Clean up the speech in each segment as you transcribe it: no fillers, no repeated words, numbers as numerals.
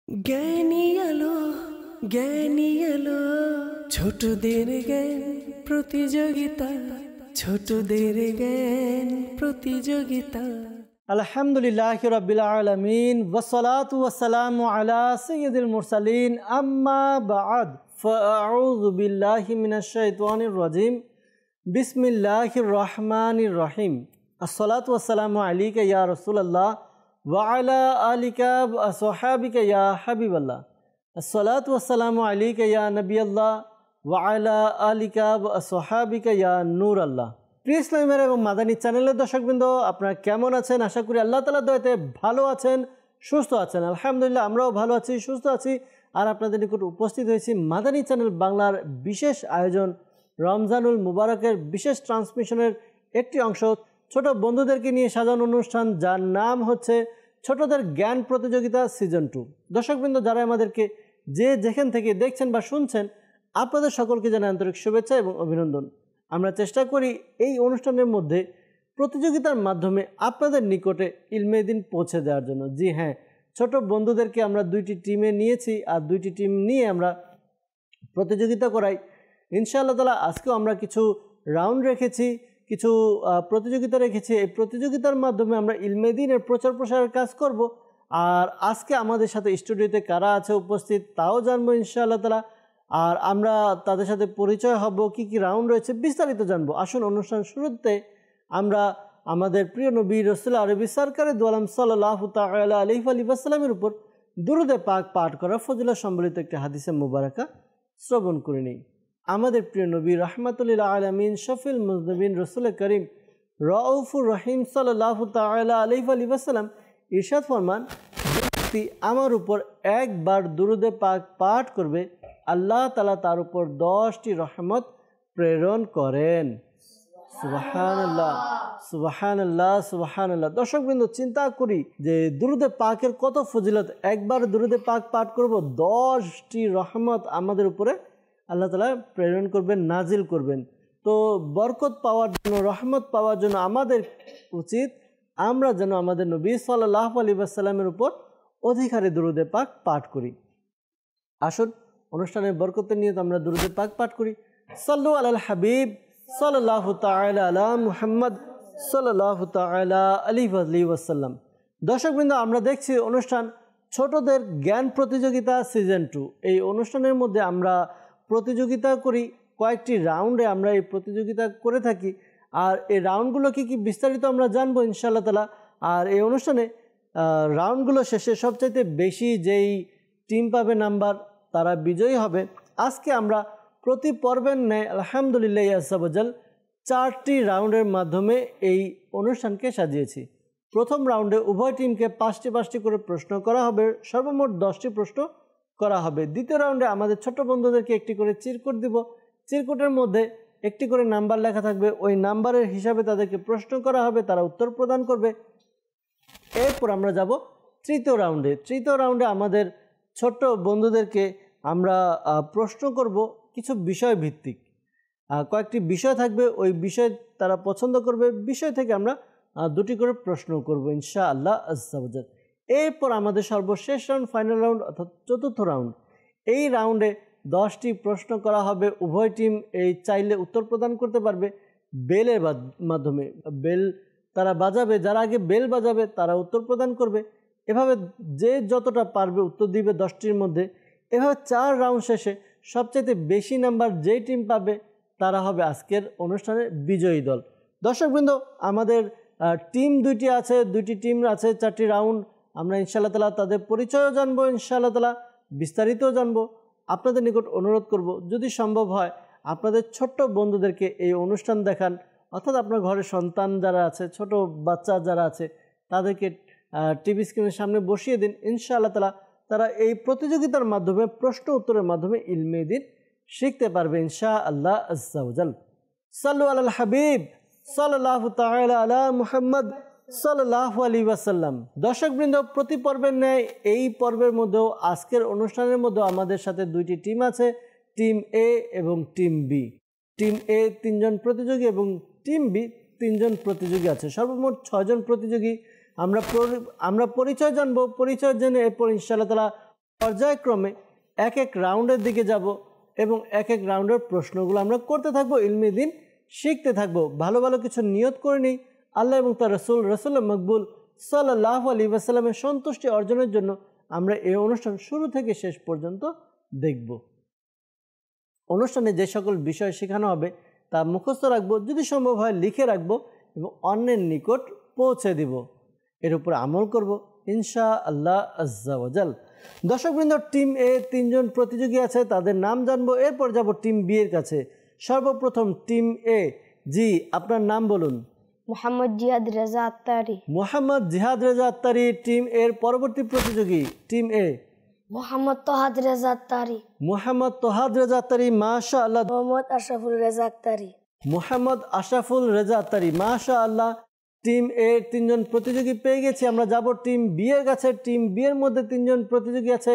জ্ঞানী আলো জ্ঞানী আলো ছোটদের জ্ঞান প্রতিযোগিতা ছোটদের জ্ঞান প্রতিযোগিতা। আলহামদুলিল্লাহি রাব্বিল আলামিন ওয়াসসালাতু ওয়াসসালামু আলা সাইয়্যিদিল মুরসালিন আম্মা বা'দ ফাআউযু বিল্লাহি মিনাশ শাইতানির রাজিম বিসমিল্লাহির রহমানির রহিম আসসালাতু ওয়াসসালামু আলাইকা ইয়া রাসূলুল্লাহ ওয়া আলা আলিকা ওয়া আসহাবিকা ইয়া হাবিবাল্লাহ আসসালাতু ওয়াসসালামু আলাইকা ইয়া নবিয়াল্লাহ ওয়া আলা আলিকা ওয়া আসহাবিকা ইয়া নূরাল্লাহ। প্রিয় ইসলামী ভাইরা এবং মাদানী চ্যানেলের দর্শকবৃন্দ, আপনারা কেমন আছেন? আশা করি আল্লাহ তাআলার দয়াতে ভালো আছেন, সুস্থ আছেন। আলহামদুলিল্লাহ আমরাও ভালো আছি, সুস্থ আছি। আর আপনাদের নিকট উপস্থিত হয়েছি মাদানী চ্যানেল বাংলার বিশেষ আয়োজন রমজানুল মুবারকের বিশেষ ট্রান্সমিশনের একটি অংশ, ছোট বন্ধুদেরকে নিয়ে সাজানো অনুষ্ঠান, যার নাম হচ্ছে ছোটদের জ্ঞান প্রতিযোগিতা সিজন 2। দর্শকবৃন্দ, যারা আমাদেরকে যে যেখান থেকে দেখছেন বা শুনছেন, আপনাদের সকলকে জানাই আন্তরিক শুভেচ্ছা এবং অভিনন্দন। আমরা চেষ্টা করি এই অনুষ্ঠানের মধ্যে প্রতিযোগিতার মাধ্যমে আপনাদের নিকটে ইলমে দিন পৌঁছে দেওয়ার জন্য। জি হ্যাঁ, ছোট বন্ধুদেরকে আমরা দুইটি টিমে নিয়েছি আর দুইটি টিম নিয়ে আমরা প্রতিযোগিতা করাই। ইনশাআল্লাহ তাআলা আজকেও আমরা কিছু রাউন্ড রেখেছি, কিছু প্রতিযোগিতা রেখেছি। এই প্রতিযোগিতার মাধ্যমে আমরা ইলমে দিনের প্রচার প্রসারের কাজ করব। আর আজকে আমাদের সাথে স্টুডিওতে কারা আছে উপস্থিত তাও জানবো ইনশাআল্লাহ তাআলা। আর আমরা তাদের সাথে পরিচয় হব, কি কি রাউন্ড রয়েছে বিস্তারিত জানবো। আসুন অনুষ্ঠান শুরুতে আমরা আমাদের প্রিয় নবী রাসূল আরবি সরকারে দু আলম সাল্লাল্লাহু তাআলা আলাইহি ওয়া সাল্লামের উপর দুরূদে পাক পাঠ করা ফজিলত সম্বলিত একটি হাদিসে মুবারাকা শ্রবণ করে নিই। আমাদের প্রিয় নবী রাহমাতুল আলামিন শফিল মুজনিবিন রাসূল করিম রাউফুর রহিম সাল্লাল্লাহু তাআলা আলাইহি ওয়া সাল্লাম ইরশাদ ফরমান, ব্যক্তি আমার উপর একবার দুরূদে পাক পাঠ করবে, আল্লাহ তাআলা তার উপর 10টি রহমত প্রেরণ করেন। সুবহানাল্লাহ সুবহানাল্লাহ সুবহানাল্লাহ। দর্শকবৃন্দ, চিন্তা করি যে দুরূদে পাকের কত ফজিলত। একবার দুরূদে পাক পাঠ করব, 10টি রহমত আমাদের উপরে আল্লাহ তাআলা প্রেরণ করবেন, নাজিল করবেন। তো বরকত পাওয়ার জন্য, রহমত পাওয়ার জন্য আমাদের উচিত আমরা যেন আমাদের নবী সাল্লাল্লাহু আলাইহি ওয়াসাল্লামের উপর অধিকারে দুরূদে পাক পাঠ করি। আসুন অনুষ্ঠানের বরকতের নিয়ত আমরা দুরূদে পাক পাঠ করি। সাল্লু আলাল হাবিব সাল্লাল্লাহু তাআলা আলা মুহাম্মদ সাল্লাল্লাহু তাআলা আলাইহি ওয়াসাল্লাম। দর্শকবৃন্দ, আমরা দেখছি অনুষ্ঠান ছোটদের জ্ঞান প্রতিযোগিতা সিজন 2। এই অনুষ্ঠানের মধ্যে আমরা প্রতিযোগিতা করি কয়েকটি রাউন্ডে, আমরা এই প্রতিযোগিতা করে থাকি। আর এই রাউন্ডগুলো কি কি বিস্তারিত আমরা জানবো ইনশাআল্লাহ তাআলা। আর এই অনুষ্ঠানে রাউন্ডগুলো শেষে সবচাইতে বেশি যেই টিম পাবে নাম্বার, তারা বিজয়ী হবে। আজকে আমরা প্রতি পর্বের ন্যায় আলহামদুলিল্লাহ আযাওয়াজাল 4টি রাউন্ডের মাধ্যমে এই অনুষ্ঠানকে সাজিয়েছি। প্রথম রাউন্ডে উভয় টিমকে 5টি করে প্রশ্ন করা হবে, সর্বমোট 10টি প্রশ্ন করা হবে। দ্বিতীয় রাউন্ডে আমাদের ছোট বন্ধুদেরকে একটি করে চিরকুট দিব। চিরকুটের মধ্যে একটি করে নাম্বার লেখা থাকবে, ওই নাম্বারের হিসাবে তাদেরকে প্রশ্ন করা হবে, তারা উত্তর প্রদান করবে। এরপর আমরা যাব তৃতীয় রাউন্ডে। তৃতীয় রাউন্ডে আমাদের ছোট্ট বন্ধুদেরকে আমরা প্রশ্ন করব কিছু বিষয় ভিত্তিক। কয়েকটি বিষয় থাকবে, ওই বিষয় তারা পছন্দ করবে, বিষয় থেকে আমরা 2টি করে প্রশ্ন করব ইনশাআল্লাহ আযাওয়াজাল। এরপর আমাদের সর্বশেষ রাউন্ড, ফাইনাল রাউন্ড অর্থাৎ চতুর্থ রাউন্ড। এই রাউন্ডে 10টি প্রশ্ন করা হবে। উভয় টিম এই চাইলে উত্তর প্রদান করতে পারবে বেলের মাধ্যমে। বেল তারা বাজাবে, যারা আগে বেল বাজাবে তারা উত্তর প্রদান করবে। এভাবে যে যতটা পারবে উত্তর দিবে 10টির মধ্যে। এভাবে 4 রাউন্ড শেষে সবচেয়ে বেশি নাম্বার যেই টিম পাবে তারা হবে আজকের অনুষ্ঠানের বিজয়ী দল। দর্শকবৃন্দ, আমাদের টিম 2টি আছে, 2টি টিম আছে, 4টি রাউন্ড। আমরা ইনশাআল্লাহ তাআলা তাদের পরিচয়ও জানবো, ইনশাআল্লাহ তাআলা বিস্তারিতও জানবো। আপনাদের নিকট অনুরোধ করব, যদি সম্ভব হয় আপনাদের ছোট্ট বন্ধুদেরকে এই অনুষ্ঠান দেখান, অর্থাৎ আপনার ঘরে সন্তান যারা আছে, ছোট বাচ্চা যারা আছে, তাদেরকে টিভি স্ক্রিনের সামনে বসিয়ে দিন। ইনশাআল্লাহ তাআলা তারা এই প্রতিযোগিতার মাধ্যমে, প্রশ্ন উত্তরের মাধ্যমে ইলমে দ্বীন শিখতে পারবে ইনশাআল্লাহ আযাওয়াজাল। সাল্লু আলাল হাবিব সাল্লাল্লাহু তাআলা আলা মুহাম্মদ সাল্লাল্লাহু আলাইহি ওয়াসাল্লাম। দর্শকবৃন্দ, প্রতি পর্বের ন্যায় এই পর্বের মধ্যেও আজকের অনুষ্ঠানের মধ্যে আমাদের সাথে 2টি টিম আছে, টিম এ এবং টিম বি। টিম এ 3 জন প্রতিযোগী এবং টিম বি 3 জন প্রতিযোগী আছে, সর্বমোট 6 জন প্রতিযোগী। আমরা পরিচয় জানবো, পরিচয় জেনে এরপর ইনশাআল্লাহ তাআলা পর্যায়ক্রমে এক এক রাউন্ডের দিকে যাব এবং এক এক রাউন্ডের প্রশ্নগুলো আমরা করতে থাকবো, ইলমি দিন শিখতে থাকবো। ভালো ভালো কিছু নিয়ত করে নিই আল্লাহ এবং তার রসুল মকবুল সাল্লাল্লাহু আলাইহি ওয়াসাল্লামের সন্তুষ্টি অর্জনের জন্য আমরা এই অনুষ্ঠান শুরু থেকে শেষ পর্যন্ত দেখব। অনুষ্ঠানে যে সকল বিষয় শেখানো হবে তা মুখস্থ রাখবো, যদি সম্ভব হয় লিখে রাখবো এবং অন্যের নিকট পৌঁছে দিব। এর উপর আমল করব ইনশাআল্লাহ আজ্জা ওয়াজাল। দর্শকবৃন্দ, টিম এ 3 জন প্রতিযোগী আছে, তাদের নাম জানবো, এরপর যাব টিম বি এর কাছে। সর্বপ্রথম টিম এ। জি, আপনার নাম বলুন। মোহাম্মদ জিহাদ রেজা আত্তারি। মোহাম্মদ জিহাদ রেজা আত্তারি টিম এর পরবর্তী প্রতিযোগী টিম এ। মোহাম্মদ তোহাদ রেজা আত্তারি। মোহাম্মদ তোহাদ রেজা আত্তারি, মাশাআল্লাহ। মোহাম্মদ আশরাফুল রেজা আত্তারি। মোহাম্মদ আশরাফুল রেজা আত্তারি, মাশাআল্লাহ। টিম এ 3 জন প্রতিযোগী পেয়ে গেছি, আমরা যাব টিম বি এর কাছে। টিম বি এর মধ্যে 3 জন প্রতিযোগী আছে।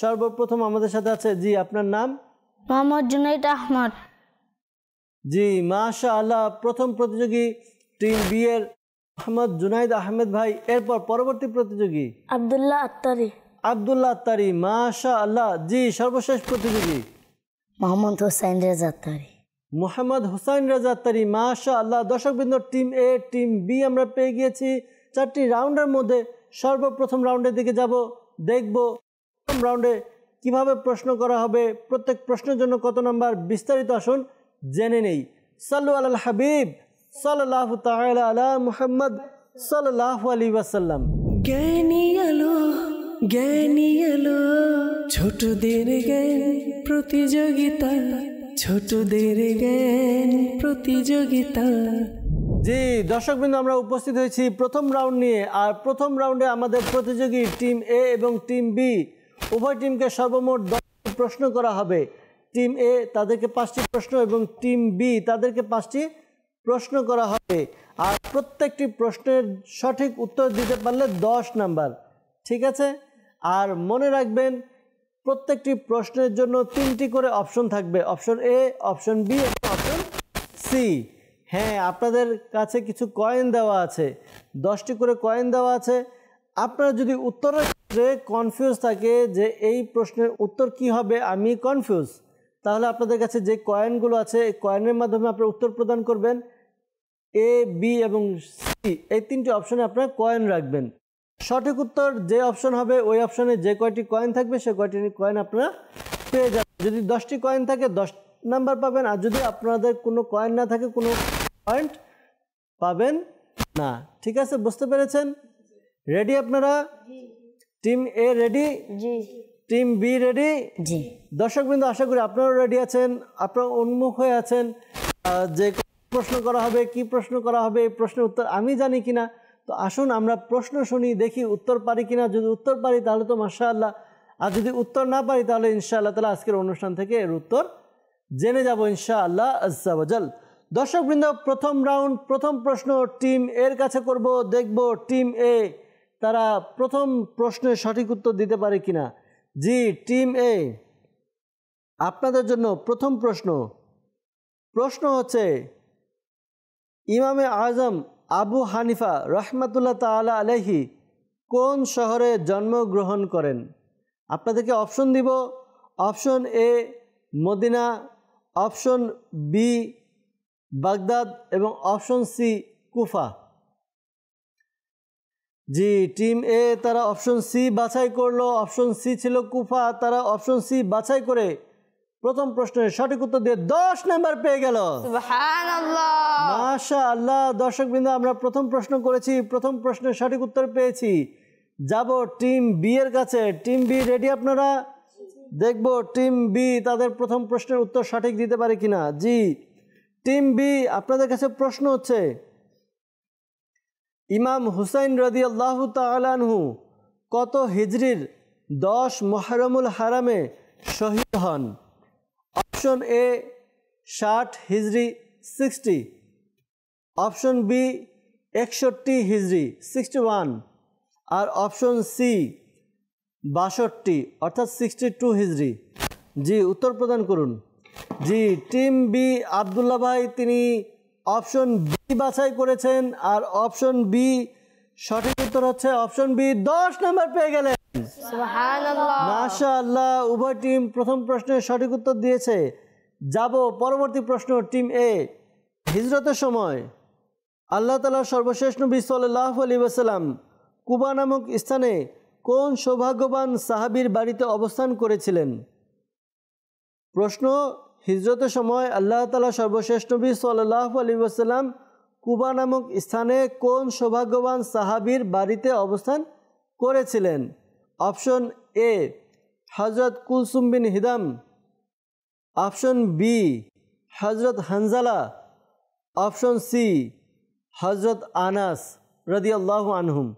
সর্বপ্রথম আমাদের সাথে আছে, জি আপনার নাম? মোহাম্মদ জুনাইদ আহমদ। জি মাশাআল্লাহ, প্রথম প্রতিযোগী টিম বি এর মোহাম্মদ জুনাইদ আহমেদ ভাই। এরপর পরবর্তী প্রতিযোগী আব্দুল্লাহ আত্তারি। আব্দুল্লাহ আত্তারি, মাশাআল্লাহ। জি সর্বশেষ প্রতিযোগী মোহাম্মদ হুসাইন রেজা আত্তারি। মোহাম্মদ হুসাইন রেজা আত্তারি, মাশাআল্লাহ। দর্শকবৃন্দ, টিম এ টিম বি আমরা পেয়ে গিয়েছি 4টি রাউন্ডের মধ্যে। সর্বপ্রথম রাউন্ডের দিকে যাব, দেখব প্রথম রাউন্ডে কিভাবে প্রশ্ন করা হবে, প্রত্যেক প্রশ্নের জন্য কত নাম্বার, বিস্তারিত আসুন জেনে নেই। সাল্লু আলাল হাবিব সাল্লাল্লাহু তাআলা আলা মুহাম্মদ সাল্লাল্লাহু আলাইহি ওয়াসাল্লাম। জ্ঞানী আলো জ্ঞানী আলো, ছোটদের জ্ঞান প্রতিযোগিতা, ছোটদের জ্ঞান প্রতিযোগিতা। জি দর্শকবৃন্দ, আমরা উপস্থিত হয়েছি প্রথম রাউন্ড নিয়ে। আর প্রথম রাউন্ডে আমাদের প্রতিযোগী টিম এ এবং টিম বি উভয় টিমকে সর্বমোট 10টি প্রশ্ন করা হবে। টিম এ তাদেরকে 5টি প্রশ্ন এবং টিম বি তাদেরকে 5টি প্রশ্ন করা হবে। আর প্রত্যেকটি প্রশ্নের সঠিক উত্তর দিতে পারলে 10 নাম্বার, ঠিক আছে? আর মনে রাখবেন প্রত্যেকটি প্রশ্নের জন্য 3টি করে অপশন থাকবে, অপশন এ, অপশন বি এবং অপশন সি। হ্যাঁ, আপনাদের কাছে কিছু কয়েন দেওয়া আছে, 10টি করে কয়েন দেওয়া আছে। আপনারা যদি উত্তরের ক্ষেত্রে কনফিউজ থাকে যে এই প্রশ্নের উত্তর কি হবে, আমি কনফিউজ, তাহলে আপনাদের কাছে যে কয়েনগুলো আছে এই কয়েনের মাধ্যমে আপনারা উত্তর প্রদান করবেন। এ, বি এবং সি এই 3টি অপশনে আপনারা কয়েন রাখবেন। সঠিক উত্তর যে অপশন হবে ওই অপশনে যে কয়টি কয়েন থাকবে সে কয়টি কয়েন আপনারা পেয়ে যাবেন। যদি 10টি কয়েন থাকে 10 নাম্বার পাবেন, আর যদি আপনাদের কোনো কয়েন না থাকে কোনো পয়েন্ট পাবেন না। ঠিক আছে, বুঝতে পেরেছেন? রেডি আপনারা? Team A ready? জি। Team B ready? জি। দর্শকবৃন্দ, আশা করি আপনারাও রেডি আছেন, আপনারা উন্মুখ হয়ে আছেন যে প্রশ্ন করা হবে, কি প্রশ্ন করা হবে, এই প্রশ্নের উত্তর আমি জানি কিনা। তো আসুন আমরা প্রশ্ন শুনি, দেখি উত্তর পারি কিনা। যদি উত্তর পারি তাহলে তো মাশাআল্লাহ, আর যদি উত্তর না পারি তাহলে ইনশাআল্লাহ তাআলা আজকের অনুষ্ঠান থেকে এর উত্তর জেনে যাব ইনশাআল্লাহ আজ্জা ওয়াজাল। দর্শকবৃন্দ, প্রথম রাউন্ড, প্রথম প্রশ্ন টিম এর কাছে করব, দেখব টিম এ তারা প্রথম প্রশ্নের সঠিক উত্তর দিতে পারে কিনা। জি টিম এ, আপনাদের জন্য প্রথম প্রশ্ন হচ্ছে, ইমামে আজম আবু হানিফা রহমাতুল্লাহ তাআলা আলাইহি কোন শহরে জন্মগ্রহণ করেন? আপনাদেরকে অপশন দিব। Option A Medina, option B Baghdad এবং অপশন সি কুফা। জি টিম এ তারা অপশন সি বাছাই করলো, অপশন সি ছিল কুফা। তারা অপশন সি বাছাই করে প্রথম প্রশ্নের সঠিক উত্তর দিয়ে 10 নাম্বার পেয়ে গেল। সুবহানাল্লাহ, মাশাআল্লাহ। দর্শকবৃন্দ, আমরা প্রথম প্রশ্ন করেছি, প্রথম প্রশ্নের সঠিক উত্তর পেয়েছি। যাব টিম বি এর কাছে। টিম বি রেডি আপনারা? দেখব টিম বি তাদের প্রথম প্রশ্নের উত্তর সঠিক দিতে পারে কিনা। জি টিম বি, আপনাদের কাছে প্রশ্ন হচ্ছে, ইমাম হুসাইন রাদিয়াল্লাহু তাআলা আনহু কত হিজরির 10 মুহররমুল হারামে শহীদ হন? অপশন এ 60 হিজরি 60, অপশন বি 61 হিজরি 61, আর অপশন সি 62 অর্থাৎ 62 হিজরি। জি উত্তর প্রদান করুন। জি টিম বি আব্দুল্লাহ ভাই তিনি অপশন বি বাছাই করেছেন, আর অপশন বি সঠিক উত্তর উত্তর হচ্ছে অপশন বি, 10 নাম্বার পেয়ে গেলেন। সুবহানাল্লাহ। মাশাআল্লাহ, উভয় টিম প্রথম প্রশ্নের সঠিক উত্তর দিয়েছে। যাব পরবর্তী প্রশ্ন, টিম এ। হিজরতের সময় আল্লাহ তাআলার সর্বশেষ নবী সাল্লাল্লাহু আলাইহি ওয়াসাল্লাম কুবা নামক স্থানে কোন সৌভাগ্যবান সাহাবীর বাড়িতে অবস্থান করেছিলেন? প্রশ্ন, হিজরতের সময় আল্লাহ তাআলা সর্বশেষ নবী সাল্লাল্লাহু আলাইহি ওয়াসাল্লাম কুবা নামক স্থানে কোন সৌভাগ্যবান সাহাবীর বাড়িতে অবস্থান করেছিলেন? Option A Hazrat Kulsum bin হিদাম, option B Hazrat Hanzala, option C হযরত আনাস রাদিয়াল্লাহু আনহুম।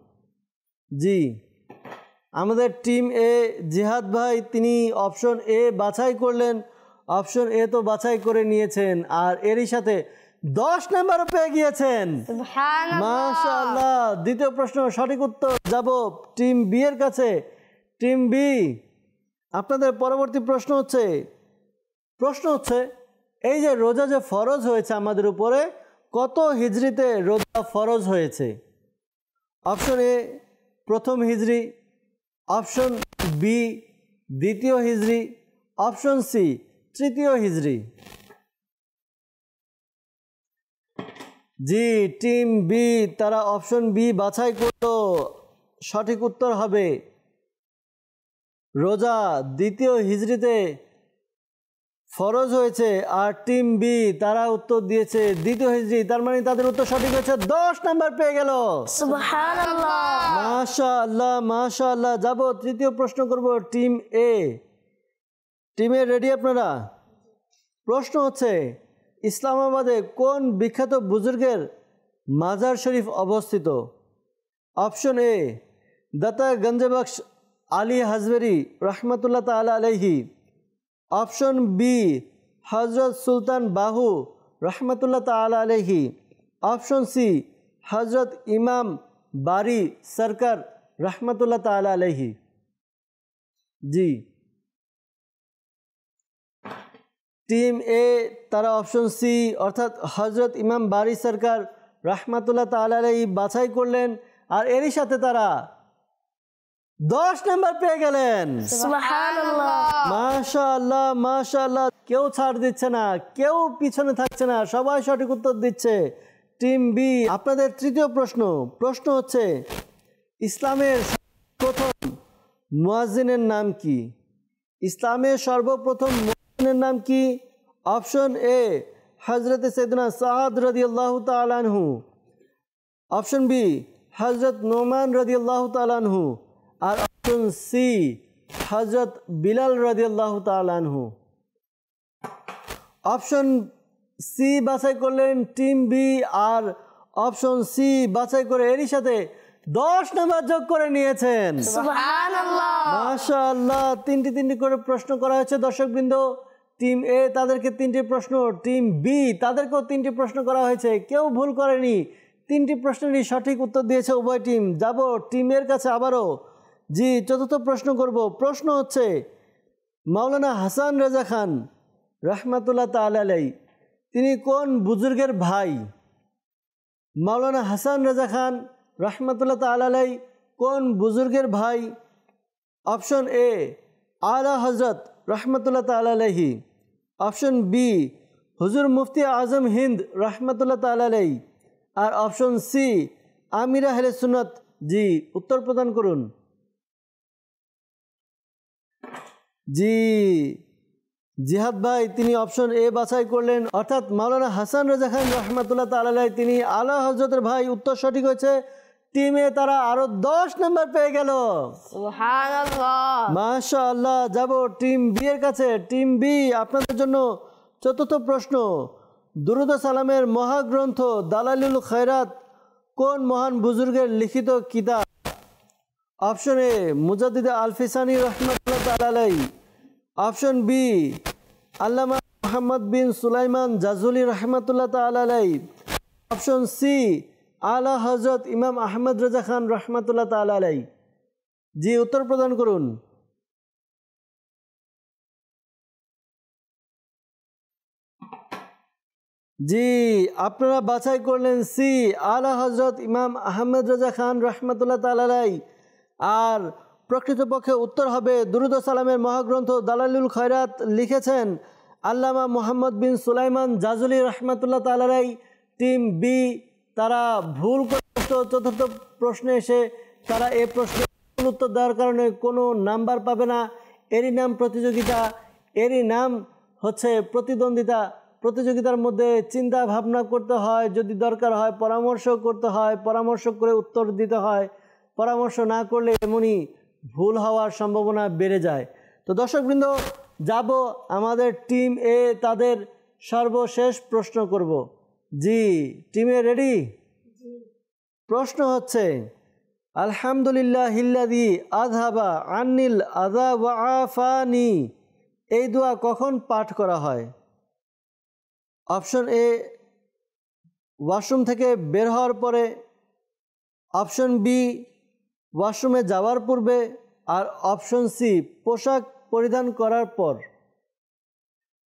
জি, আমাদের টিম এ জিহাদ ভাই তিনি অপশন এ বাছাই করলেন। অপশন এ তো বাছাই করে নিয়েছেন, আর এরই সাথে 10 নাম্বারও পেয়ে গিয়েছেন। সুবহানাল্লাহ। মাশাআল্লাহ, দ্বিতীয় প্রশ্ন সঠিক উত্তর যাব টিম বি এর কাছে। টিম বি, আপনাদের পরবর্তী প্রশ্ন হচ্ছে এই যে রোজা যে ফরজ হয়েছে আমাদের উপরে, কত হিজরিতে রোজা ফরজ হয়েছে? অপশন এ প্রথম হিজরি, অপশন বি দ্বিতীয় হিজরি, অপশন সি তৃতীয় হিজরি। জি, টিম বি তারা অপশন বি বাছাই করলো। সঠিক উত্তর হবে রোজা দ্বিতীয় হিজরিতে ফরজ হয়েছে, আর টিম বি তারা উত্তর দিয়েছে দ্বিতীয় হিজরি। তার মানে তাদের উত্তর সঠিক হয়েছে, 10 নাম্বার পেয়ে গেল। সুবহানাল্লাহ। মাশাআল্লাহ মাশাআল্লাহ। যাব তৃতীয় প্রশ্ন করব টিম এ। টিমে রেডি আপনারা? প্রশ্ন হচ্ছে ইসলামাবাদে কোন বিখ্যাত বুজুর্গের মাজার শরীফ অবস্থিত? অপশন এ দাতা গঞ্জবখশ আলী হাজবেরি রহমতুল্লাহ তাআলা আলাইহি, অপশন বি হজরত সুলতান বাহু রহমতুল্লাহ তাআলা আলাইহি, অপশন সি হজরত ইমাম বারি সরকার রহমতুল্লাহ তাআলা আলাইহি। জি, টিম এ তারা অপশন সি অর্থাৎ হজরত ইমাম বারি সরকার রহমতুল্লাহ তাআলা আলাইহি বাছাই করলেন, আর এরই সাথে তারা 10 নাম্বার পেয়ে গেলেন। সুবহানাল্লাহ। মাশাআল্লাহ মাশাআল্লাহ, কেউ ছাড় দিচ্ছে না, কেউ পিছনে থাকছে না, সবাই সঠিক উত্তর দিচ্ছে। টিম বি, আপনাদের তৃতীয় প্রশ্ন হচ্ছে ইসলামের প্রথম মুয়াজ্জিনের নাম কি? ইসলামের সর্বপ্রথম মুয়াজ্জিনের নাম কি? অপশন এ হযরত সাইয়েদনা সাদ রাদিয়াল্লাহু তাআলা আনহু, অপশন বি হযরত নোমান রাদিয়াল্লাহু তাআলা আনহু, আর অপশন সি হযরত বিলাল রাদিয়াল্লাহু তাআলা আনহু। অপশন সি বাছাই করলেন টিম বি, আর অপশন সি বাছাই করে এরই সাথে 10 নাম্বার যোগ করে নিয়েছেন। সুবহানাল্লাহ। মাশাআল্লাহ, তিনটি করে প্রশ্ন করা হয়েছে দর্শকবৃন্দ। টিম এ তাদেরকে 3টি প্রশ্ন, টিম বি তাদেরকেও 3টি প্রশ্ন করা হয়েছে, কেউ ভুল করেনি। 3টি প্রশ্নেরই সঠিক উত্তর দিয়েছে উভয় টিম। যাব টিমের কাছে আবারও। জি, চতুর্থ প্রশ্ন করব। প্রশ্ন হচ্ছে মাওলানা হাসান রেজা খান রহমতুল্লাহ তাআলা আলাইহি তিনি কোন বুজুর্গের ভাই? মাওলানা হাসান রেজা খান রহমতুল্লাহ তাআলা আলাইহি কোন বুজুর্গের ভাই? অপশন এ আলা হজরত রহমতুল্লাহ তাআলা আলাইহি, অপশন বি হুজুর মুফতি আজম হিন্দ রহমতুল্লাহ তাআলা আলাইহি, আর অপশন সি আমিরা আহলে সুন্নাত। জি, উত্তর প্রদান করুন। জি, জিহাদ ভাই তিনি অপশন এ বাছাই করলেন, অর্থাৎ মাওলানা হাসান রেজা খান রহমতুল্লাহ তাআলা আলাইহি তিনি আলা হজরতের ভাই। উত্তর সঠিক হয়েছে। টিমে তারা আরো 10 নাম্বার পেয়ে গেল। সুবহানাল্লাহ। মাশাআল্লাহ। যাব টিম বি এর কাছে। টিম বি, আপনাদের জন্য চতুর্থ প্রশ্ন। দুরুদ ও সালামের মহাগ্রন্থ দালাইলুল খায়রাত কোন মহান বুজুর্গের লিখিত কিতাব? অপশন এ মুজাদ্দিদ আল-ফিসানি রহমতুল্লাহ তাআলা আলাইহি, অপশন বি আল্লামা মুহাম্মদ বিন সুলাইমান জাজুলি রহমতুল্লাহ তাআলা আলাইহি, অপশন সি আলা হযরত ইমাম আহমদ রেজা খান রহমতুল্লাহ তাআলা আলাইহি। জি, উত্তর প্রদান করুন। জি, আপনারা বাছাই করলেন সি, আলা হজরত ইমাম আহমেদ রাজা খান রহমতুল্লাহ তাআলা আলাইহি। আর প্রকৃতপক্ষে উত্তর হবে দুরুদ ও সালামের মহাগ্রন্থ দালাইলুল খয়রাত লিখেছেন আল্লামা মুহাম্মদ বিন সুলাইমান জাজুলি রহমতুল্লাহ তাআলা আলাইহি। টিম বি তারা ভুল করে চতুর্থ প্রশ্নে এসে তারা এই প্রশ্নের উত্তর দেওয়ার কারণে কোনো নাম্বার পাবে না। এরই নাম প্রতিযোগিতা, এরই নাম হচ্ছে প্রতিদ্বন্দ্বিতা। প্রতিযোগিতার মধ্যে চিন্তা ভাবনা করতে হয়, যদি দরকার হয় পরামর্শ করতে হয়, পরামর্শ করে উত্তর দিতে হয়। পরামর্শ না করলে এমনই ভুল হওয়ার সম্ভাবনা বেড়ে যায়। তো দর্শকবৃন্দ, যাব আমাদের টিম এ, তাদের সর্বশেষ প্রশ্ন করব। জি, টিমে রেডি? প্রশ্ন হচ্ছে আলহামদুলিল্লাহিল্লাযী আযহাবা আন্নিল আযা ওয়া আফানি, এই দোয়া কখন পাঠ করা হয়? অপশন এ, ওয়াশরুম থেকে বের হওয়ার পরে। অপশন বি, ওয়াশরুমে যাওয়ার পূর্বে। আর অপশন সি, পোশাক পরিধান করার পর।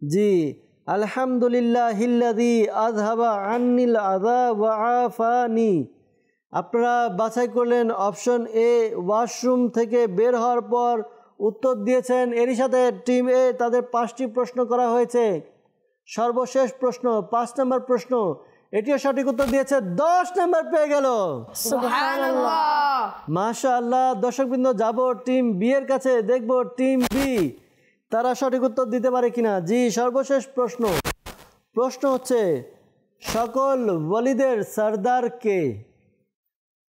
জি, আলহামদুলিল্লাহিল্লাযী আযহাবা আন্নিল আযা ওয়া আফানি। আপনারা বাছাই করলেন অপশন এ, ওয়াশরুম থেকে বের হওয়ার পর। উত্তর দিয়েছেন। এরই সাথে টিম এ তাদের 5টি প্রশ্ন করা হয়েছে। সর্বশেষ প্রশ্ন, 5 নম্বর প্রশ্ন, এটিও সঠিক উত্তর দিয়েছে, 10 নম্বর পেয়ে গেল। সুবহানাল্লাহ। মাশাআল্লাহ। দর্শকবৃন্দ, যাব টিম বি এর কাছে, দেখব টিম বি তারা সঠিক উত্তর দিতে পারে কিনা। জি, সর্বশেষ প্রশ্ন। প্রশ্ন হচ্ছে সকল ওয়ালিদের সরদার কে?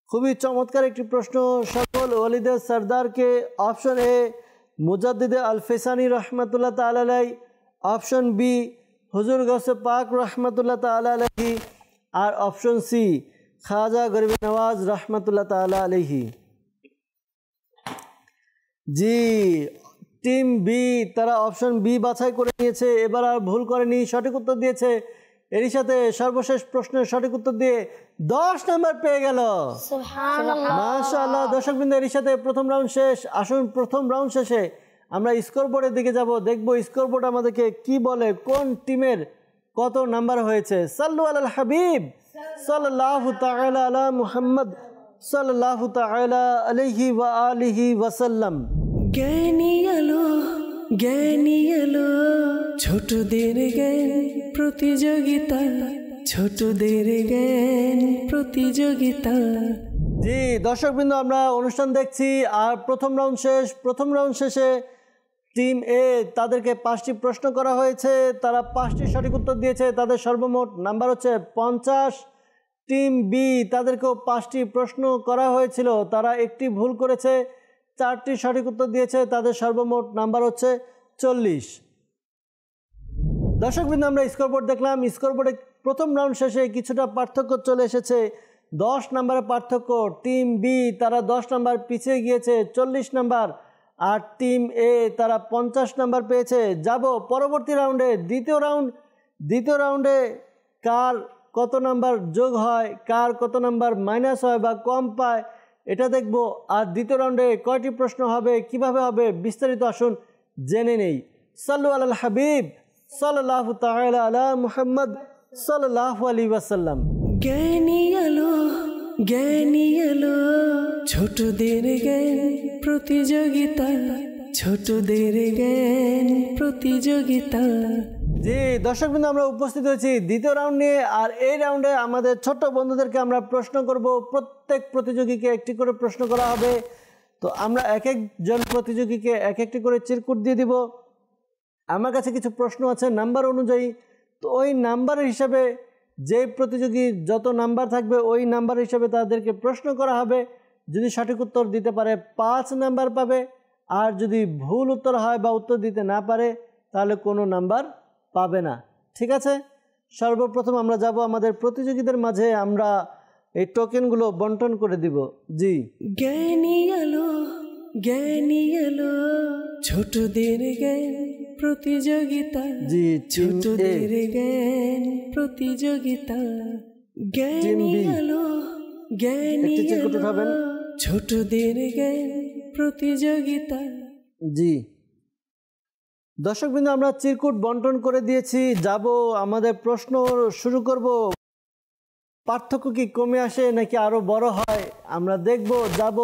খুবই চমৎকার একটি প্রশ্ন। সকল ওয়ালিদের সরদার কে? অপশন এ, মুজাদ্দিদে আল ফিসানি রহমতুল্লাহ তাআলা আলাইহি। অপশন বি, হুজুর গৌসে পাক রহমতুল্লাহ তাআলা আলাইহি। আর অপশন সি, খাজা গরিব নওয়াজ রহমতুল্লাহ তাআলা আলাইহি। জি, টিম বি তারা অপশন বি বাছাই করে নিয়েছে, এবার আর ভুল করেনি, সঠিক উত্তর দিয়েছে। এরই সাথে সর্বশেষ প্রশ্নের সঠিক উত্তর দিয়ে 10 নম্বর পেয়ে গেল। সুবহানাল্লাহ। মাশাআল্লাহ। দর্শকবৃন্দ, এরই সাথে প্রথম রাউন্ড শেষ। আসুন প্রথম রাউন্ড শেষে আমরা স্কোরবোর্ডের দিকে যাব, দেখব স্কোরবোর্ড আমাদেরকে কি বলে, কোন টিমের কত নাম্বার হয়েছে। সাল্লু আলাল হাবিব সাল্লাল্লাহু তাআলা আলা মুহাম্মদ সাল্লাল্লাহু তাআলা আলাইহি ওয়া আলিহি ওয়াসাল্লাম। জ্ঞানী আলো, জ্ঞানী আলো, ছোটদের জ্ঞান প্রতিযোগিতা, ছোটদের জ্ঞান প্রতিযোগিতা। জি দর্শকবৃন্দ, আমরা অনুষ্ঠান দেখছি আর প্রথম রাউন্ড শেষ। প্রথম রাউন্ড শেষে টিম এ তাদেরকে 5টি প্রশ্ন করা হয়েছে, তারা 5টি সঠিক উত্তর দিয়েছে, তাদের সর্বমোট নাম্বার হচ্ছে 50। টিম বি তাদেরকেও 5টি প্রশ্ন করা হয়েছিল, তারা একটি ভুল করেছে, 4টি সঠিক উত্তর দিয়েছে, তাদের সর্বমোট নাম্বার হচ্ছে 40। দর্শকবৃন্দ, আমরা স্কোরবোর্ড দেখলাম। স্কোরবোর্ডে প্রথম রাউন্ড শেষে কিছুটা পার্থক্য চলে এসেছে, 10 নম্বরের পার্থক্য। টিম বি তারা 10 নম্বর পিছিয়ে গিয়েছে, 40 নম্বর। আর টিম এ তারা 50 নম্বর পেয়েছে। যাব পরবর্তী রাউন্ডে, দ্বিতীয় রাউন্ডে কার কত নাম্বার যোগ হয়, কার কত নাম্বার মাইনাস হয় বা কম পায়, এটা দেখব। আর দ্বিতীয় রাউন্ডে কয়টি প্রশ্ন হবে, কিভাবে হবে, বিস্তারিত আসুন জেনে নেই। সাল্লু আলাল হাবিব সাল্লাল্লাহু তাআলা আলা মুহাম্মদ সাল্লাল্লাহু আলাইহি ওয়াসাল্লাম। জ্ঞানী আলো, জ্ঞানী আলো, ছোটদের জ্ঞান প্রতিযোগিতা, ছোটদের জ্ঞান প্রতিযোগিতা। জি দর্শকবৃন্দ, আমরা উপস্থিত হয়েছি দ্বিতীয় রাউন্ড নিয়ে। আর এই রাউন্ডে আমাদের ছোট্ট বন্ধুদেরকে আমরা প্রশ্ন করব। প্রত্যেক প্রতিযোগীকে একটি করে প্রশ্ন করা হবে। তো আমরা এক একজন প্রতিযোগীকে এক একটি করে চিরকুট দিয়ে দিব। আমার কাছে কিছু প্রশ্ন আছে নাম্বার অনুযায়ী। তো ওই নাম্বারের হিসাবে যে প্রতিযোগী যত নাম্বার থাকবে ওই নাম্বার হিসাবে তাদেরকে প্রশ্ন করা হবে। যদি সঠিক উত্তর দিতে পারে 5 নাম্বার পাবে, আর যদি ভুল উত্তর হয় বা উত্তর দিতে না পারে তাহলে কোনো নাম্বার পাবে না। ঠিক আছে, সর্বপ্রথম আমরা যাব আমাদের প্রতিযোগীদের মাঝে, আমরা এই টোকেনগুলো বন্টন করে দিব। জি, জ্ঞানী আলো, জ্ঞানী আলো, ছোটদের জ্ঞান প্রতিযোগিতা, জি, ছোটদের জ্ঞান প্রতিযোগিতা। জ্ঞানী আলো, জ্ঞানী একটি চিরকুট আলো, উঠাবেন। ছোটদের জ্ঞান প্রতিযোগিতা। জি, দর্শকবৃন্দ, আমরা চিরকুট বন্টন করে দিয়েছি, যাব আমাদের প্রশ্ন শুরু করব। পার্থক্য কি কমে আসে নাকি আরও বড় হয় আমরা দেখব। যাব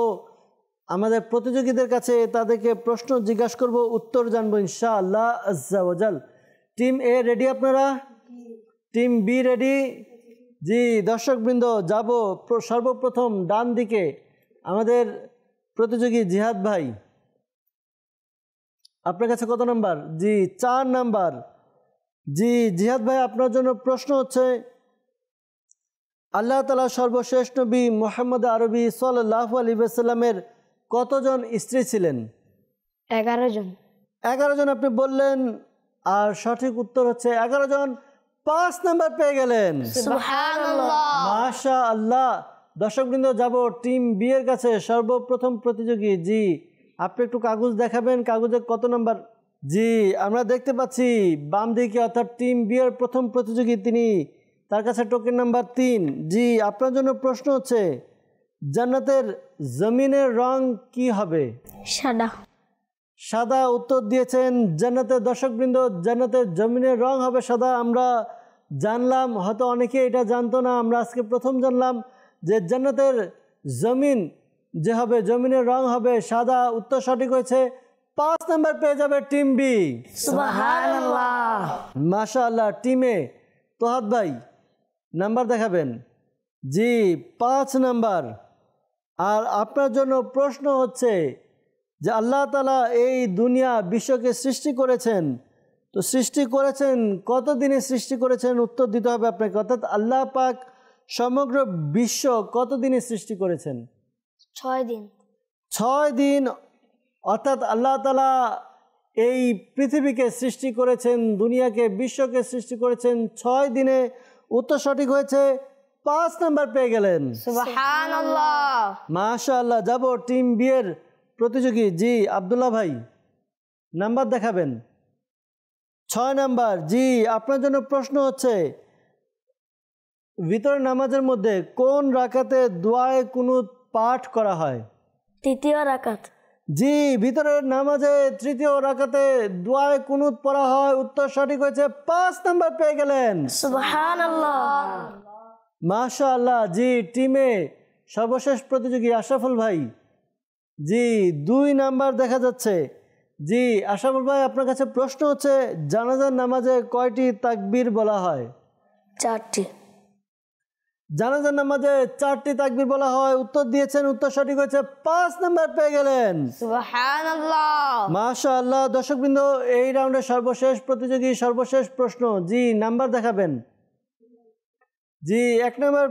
আমাদের প্রতিযোগীদের কাছে, তাদেরকে প্রশ্ন জিজ্ঞাসা করব, উত্তর জানবো ইনশাআল্লাহ আজ্জা ওয়াজাল। টিম এ রেডি আপনারা? Team B ready? জি দর্শকবৃন্দ, যাব সর্বপ্রথম ডান দিকে আমাদের প্রতিযোগী জিহাদ ভাই। আপনার কাছে কত নাম্বার? জি 4 নাম্বার। জি জিহাদ ভাই, আপনার জন্য প্রশ্ন হচ্ছে, আল্লাহ তাআলা সর্বশেষ নবী মুহাম্মদ আরবি সাল্লাল্লাহু আলাইহি ওয়াসাল্লামের কতজন স্ত্রী ছিলেন? 11 জন। 11 জন আপনি বললেন, আর সঠিক উত্তর হচ্ছে 11 জন। 5 নাম্বার পেয়ে গেলেন। সুবহানাল্লাহ। মাশাআল্লাহ। দর্শকবৃন্দ, যাব টিম বি এর কাছে, সর্বপ্রথম প্রতিযোগী। জি আপনি একটু কাগজ দেখাবেন, কাগজে কত নাম্বার? জি আমরা দেখতে পাচ্ছি বাম দিকে, অর্থাৎ টিম বি এর প্রথম প্রতিযোগী তিনি, তার কাছে টোকেন নাম্বার 3। জি আপনার জন্য প্রশ্ন হচ্ছে, জান্নাতের জমিনের রং কি হবে? সাদা। সাদা উত্তর দিয়েছেন জান্নাতের দর্শকবৃন্দ। জান্নাতের জমিনের রং হবে সাদা। আমরা জানলাম, হয়তো অনেকে এটা জানতো না, আমরা আজকে প্রথম জানলাম যে জান্নাতের জমিন যে হবে, জমিনের রং হবে সাদা। উত্তর সঠিক হয়েছে। 5 নাম্বার পেয়ে যাবে টিম বি। সুবহানাল্লাহ। মাশাআল্লাহ। টিমে তোহাদ ভাই নাম্বার দেখাবেন। জি 5 নাম্বার। আর আপনার জন্য প্রশ্ন হচ্ছে যে আল্লাহ তাআলা এই দুনিয়া বিশ্বকে সৃষ্টি করেছেন, তো সৃষ্টি করেছেন কত দিনে সৃষ্টি করেছেন? উত্তর দিতে হবে আপনাকে। অর্থাৎ আল্লাহ পাক সমগ্র বিশ্ব কত দিনে সৃষ্টি করেছেন? 6 দিন। 6 দিন। অর্থাৎ আল্লাহ তাআলা এই পৃথিবীকে সৃষ্টি করেছেন, দুনিয়াকে, বিশ্বকে সৃষ্টি করেছেন 6 দিনে। উত্তর সঠিক হয়েছে। 5 নাম্বার পেয়ে গেলেন। সুবহানাল্লাহ। মাশাআল্লাহ। যাব টিম বি এর প্রতিযোগী। জি আব্দুল্লাহ ভাই নাম্বার দেখাবেন। 6 নাম্বার। জি আপনার জন্য প্রশ্ন হচ্ছে, ভিতরের নামাজের মধ্যে কোন রাকাতে দোয়ায়ে কুনুত পাঠ করা হয়? 3য় রাকাত। জি ভিতরের নামাজে 3য় রাকাতে দোয়ায়ে কুনুত পড়া হয়। উত্তর সঠিক হয়েছে। 5 নাম্বার পেয়ে গেলেন। সুবহানাল্লাহ। মাশাআল্লাহ। জি টিমে সর্বশেষ প্রতিযোগী আশরাফুল ভাই। জি 2 নাম্বার দেখা যাচ্ছে। জি আশরাফুল ভাই, আপনার কাছে প্রশ্ন হচ্ছে, জানাজার নামাজে কয়টি তাকবীর বলা হয়? 4টি। জানাজার নামাজে 4টি তাকবীর বলা হয়। উত্তর দিয়েছেন, উত্তর সঠিক হয়েছে। 5 নাম্বার পেয়ে গেলেন। সুবহানাল্লাহ। মাশাআল্লাহ। দর্শকবৃন্দ, এই রাউন্ডের সর্বশেষ প্রতিযোগী, সর্বশেষ প্রশ্ন। জি নাম্বার দেখাবেন। জি 1 নাম্বার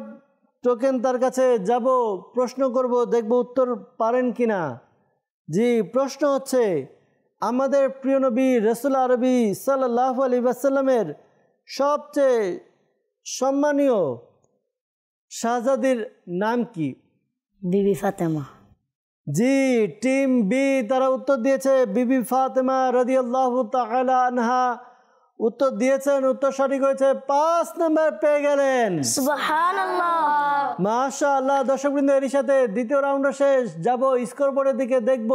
টোকেন তার কাছে, যাব প্রশ্ন করব, দেখব উত্তর পারেন কিনা। জি প্রশ্ন হচ্ছে, আমাদের প্রিয় নবী রাসূল আরবি সাল্লাল্লাহু আলাইহি ওয়াসাল্লামের সবচেয়ে সম্মানীয় শাহজাদির নাম কি? বিবি ফাতেমা। জি টিম বি তারা উত্তর দিয়েছে বিবি ফাতেমা রাদিয়াল্লাহু তাআলা আনহা। উত্তর দিয়েছেন, উত্তর সঠিক হয়েছে। 5 নাম্বার পেয়ে গেলেন। সুবহানাল্লাহ। মাশাআল্লাহ। দর্শকবৃন্দ, এর সাথে দ্বিতীয় রাউন্ড শেষ। যাব স্কোরবোর্ডের দিকে, দেখব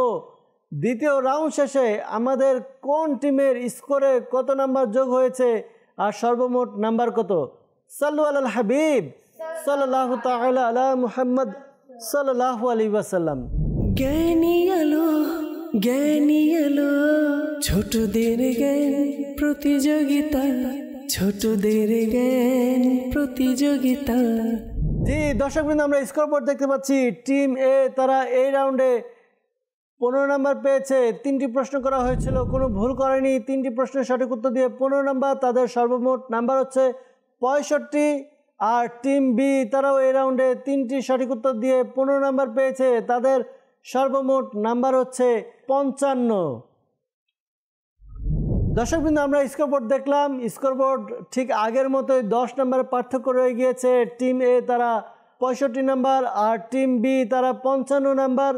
দ্বিতীয় রাউন্ড শেষে আমাদের কোন টিমের স্কোরে কত নাম্বার যোগ হয়েছে আর সর্বমোট নাম্বার কত। সাল্লু আলাল হাবিব সাল্লাল্লাহু তাআলা আলা মুহাম্মদ সাল্লাল্লাহু আলাইহি ওয়াসাল্লাম। জ্ঞানী আলো, জ্ঞানী আলো, ছোটদের জ্ঞান প্রতিযোগিতা, ছোটদের জ্ঞান প্রতিযোগিতা। জি দর্শকবৃন্দ, আমরা স্কোরবোর্ড দেখতে পাচ্ছি। টিম এ তারা এই রাউন্ডে 15 নাম্বার পেয়েছে। 3টি প্রশ্ন করা হয়েছিল, কোনো ভুল করেনি। 3টি প্রশ্নের সঠিক উত্তর দিয়ে 15 নাম্বার। তাদের সর্বমোট নাম্বার হচ্ছে 65। আর টিম বি তারাও এই রাউন্ডে 3টি সঠিক উত্তর দিয়ে 15 নাম্বার পেয়েছে। তাদের সর্বমোট নাম্বার হচ্ছে 55। দর্শকবৃন্দ, আমরা স্কোরবোর্ড দেখলাম। স্কোরবোর্ড ঠিক আগের মতোই 10 নাম্বার পার্থক্য রয়ে গিয়েছে। টিম এ তারা 65 নাম্বার আর টিম বি তারা 55 নাম্বার।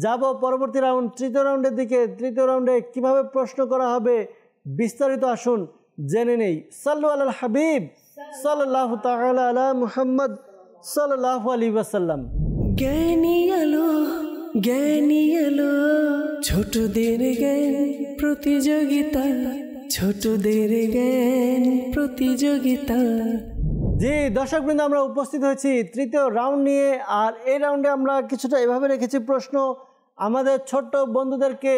যাব পরবর্তী রাউন্ড, তৃতীয় রাউন্ডের দিকে। তৃতীয় রাউন্ডে কিভাবে প্রশ্ন করা হবে বিস্তারিত আসুন জেনে নেই। সাল্লু আলাল হাবিব সাল্লাল্লাহু তাআলা আলা মুহাম্মদ সাল্লাল্লাহু আলাইহি ওয়াসাল্লাম। জ্ঞানী আলো, জ্ঞানী এলো ছোটদের জ্ঞান প্রতিযোগিতা ছোটদের জ্ঞান প্রতিযোগিতা। জি দর্শকবৃন্দ, আমরা উপস্থিত হয়েছি তৃতীয় রাউন্ড নিয়ে। আর এই রাউন্ডে আমরা কিছুটা এভাবে রেখেছি প্রশ্ন, আমাদের ছোট্ট বন্ধুদেরকে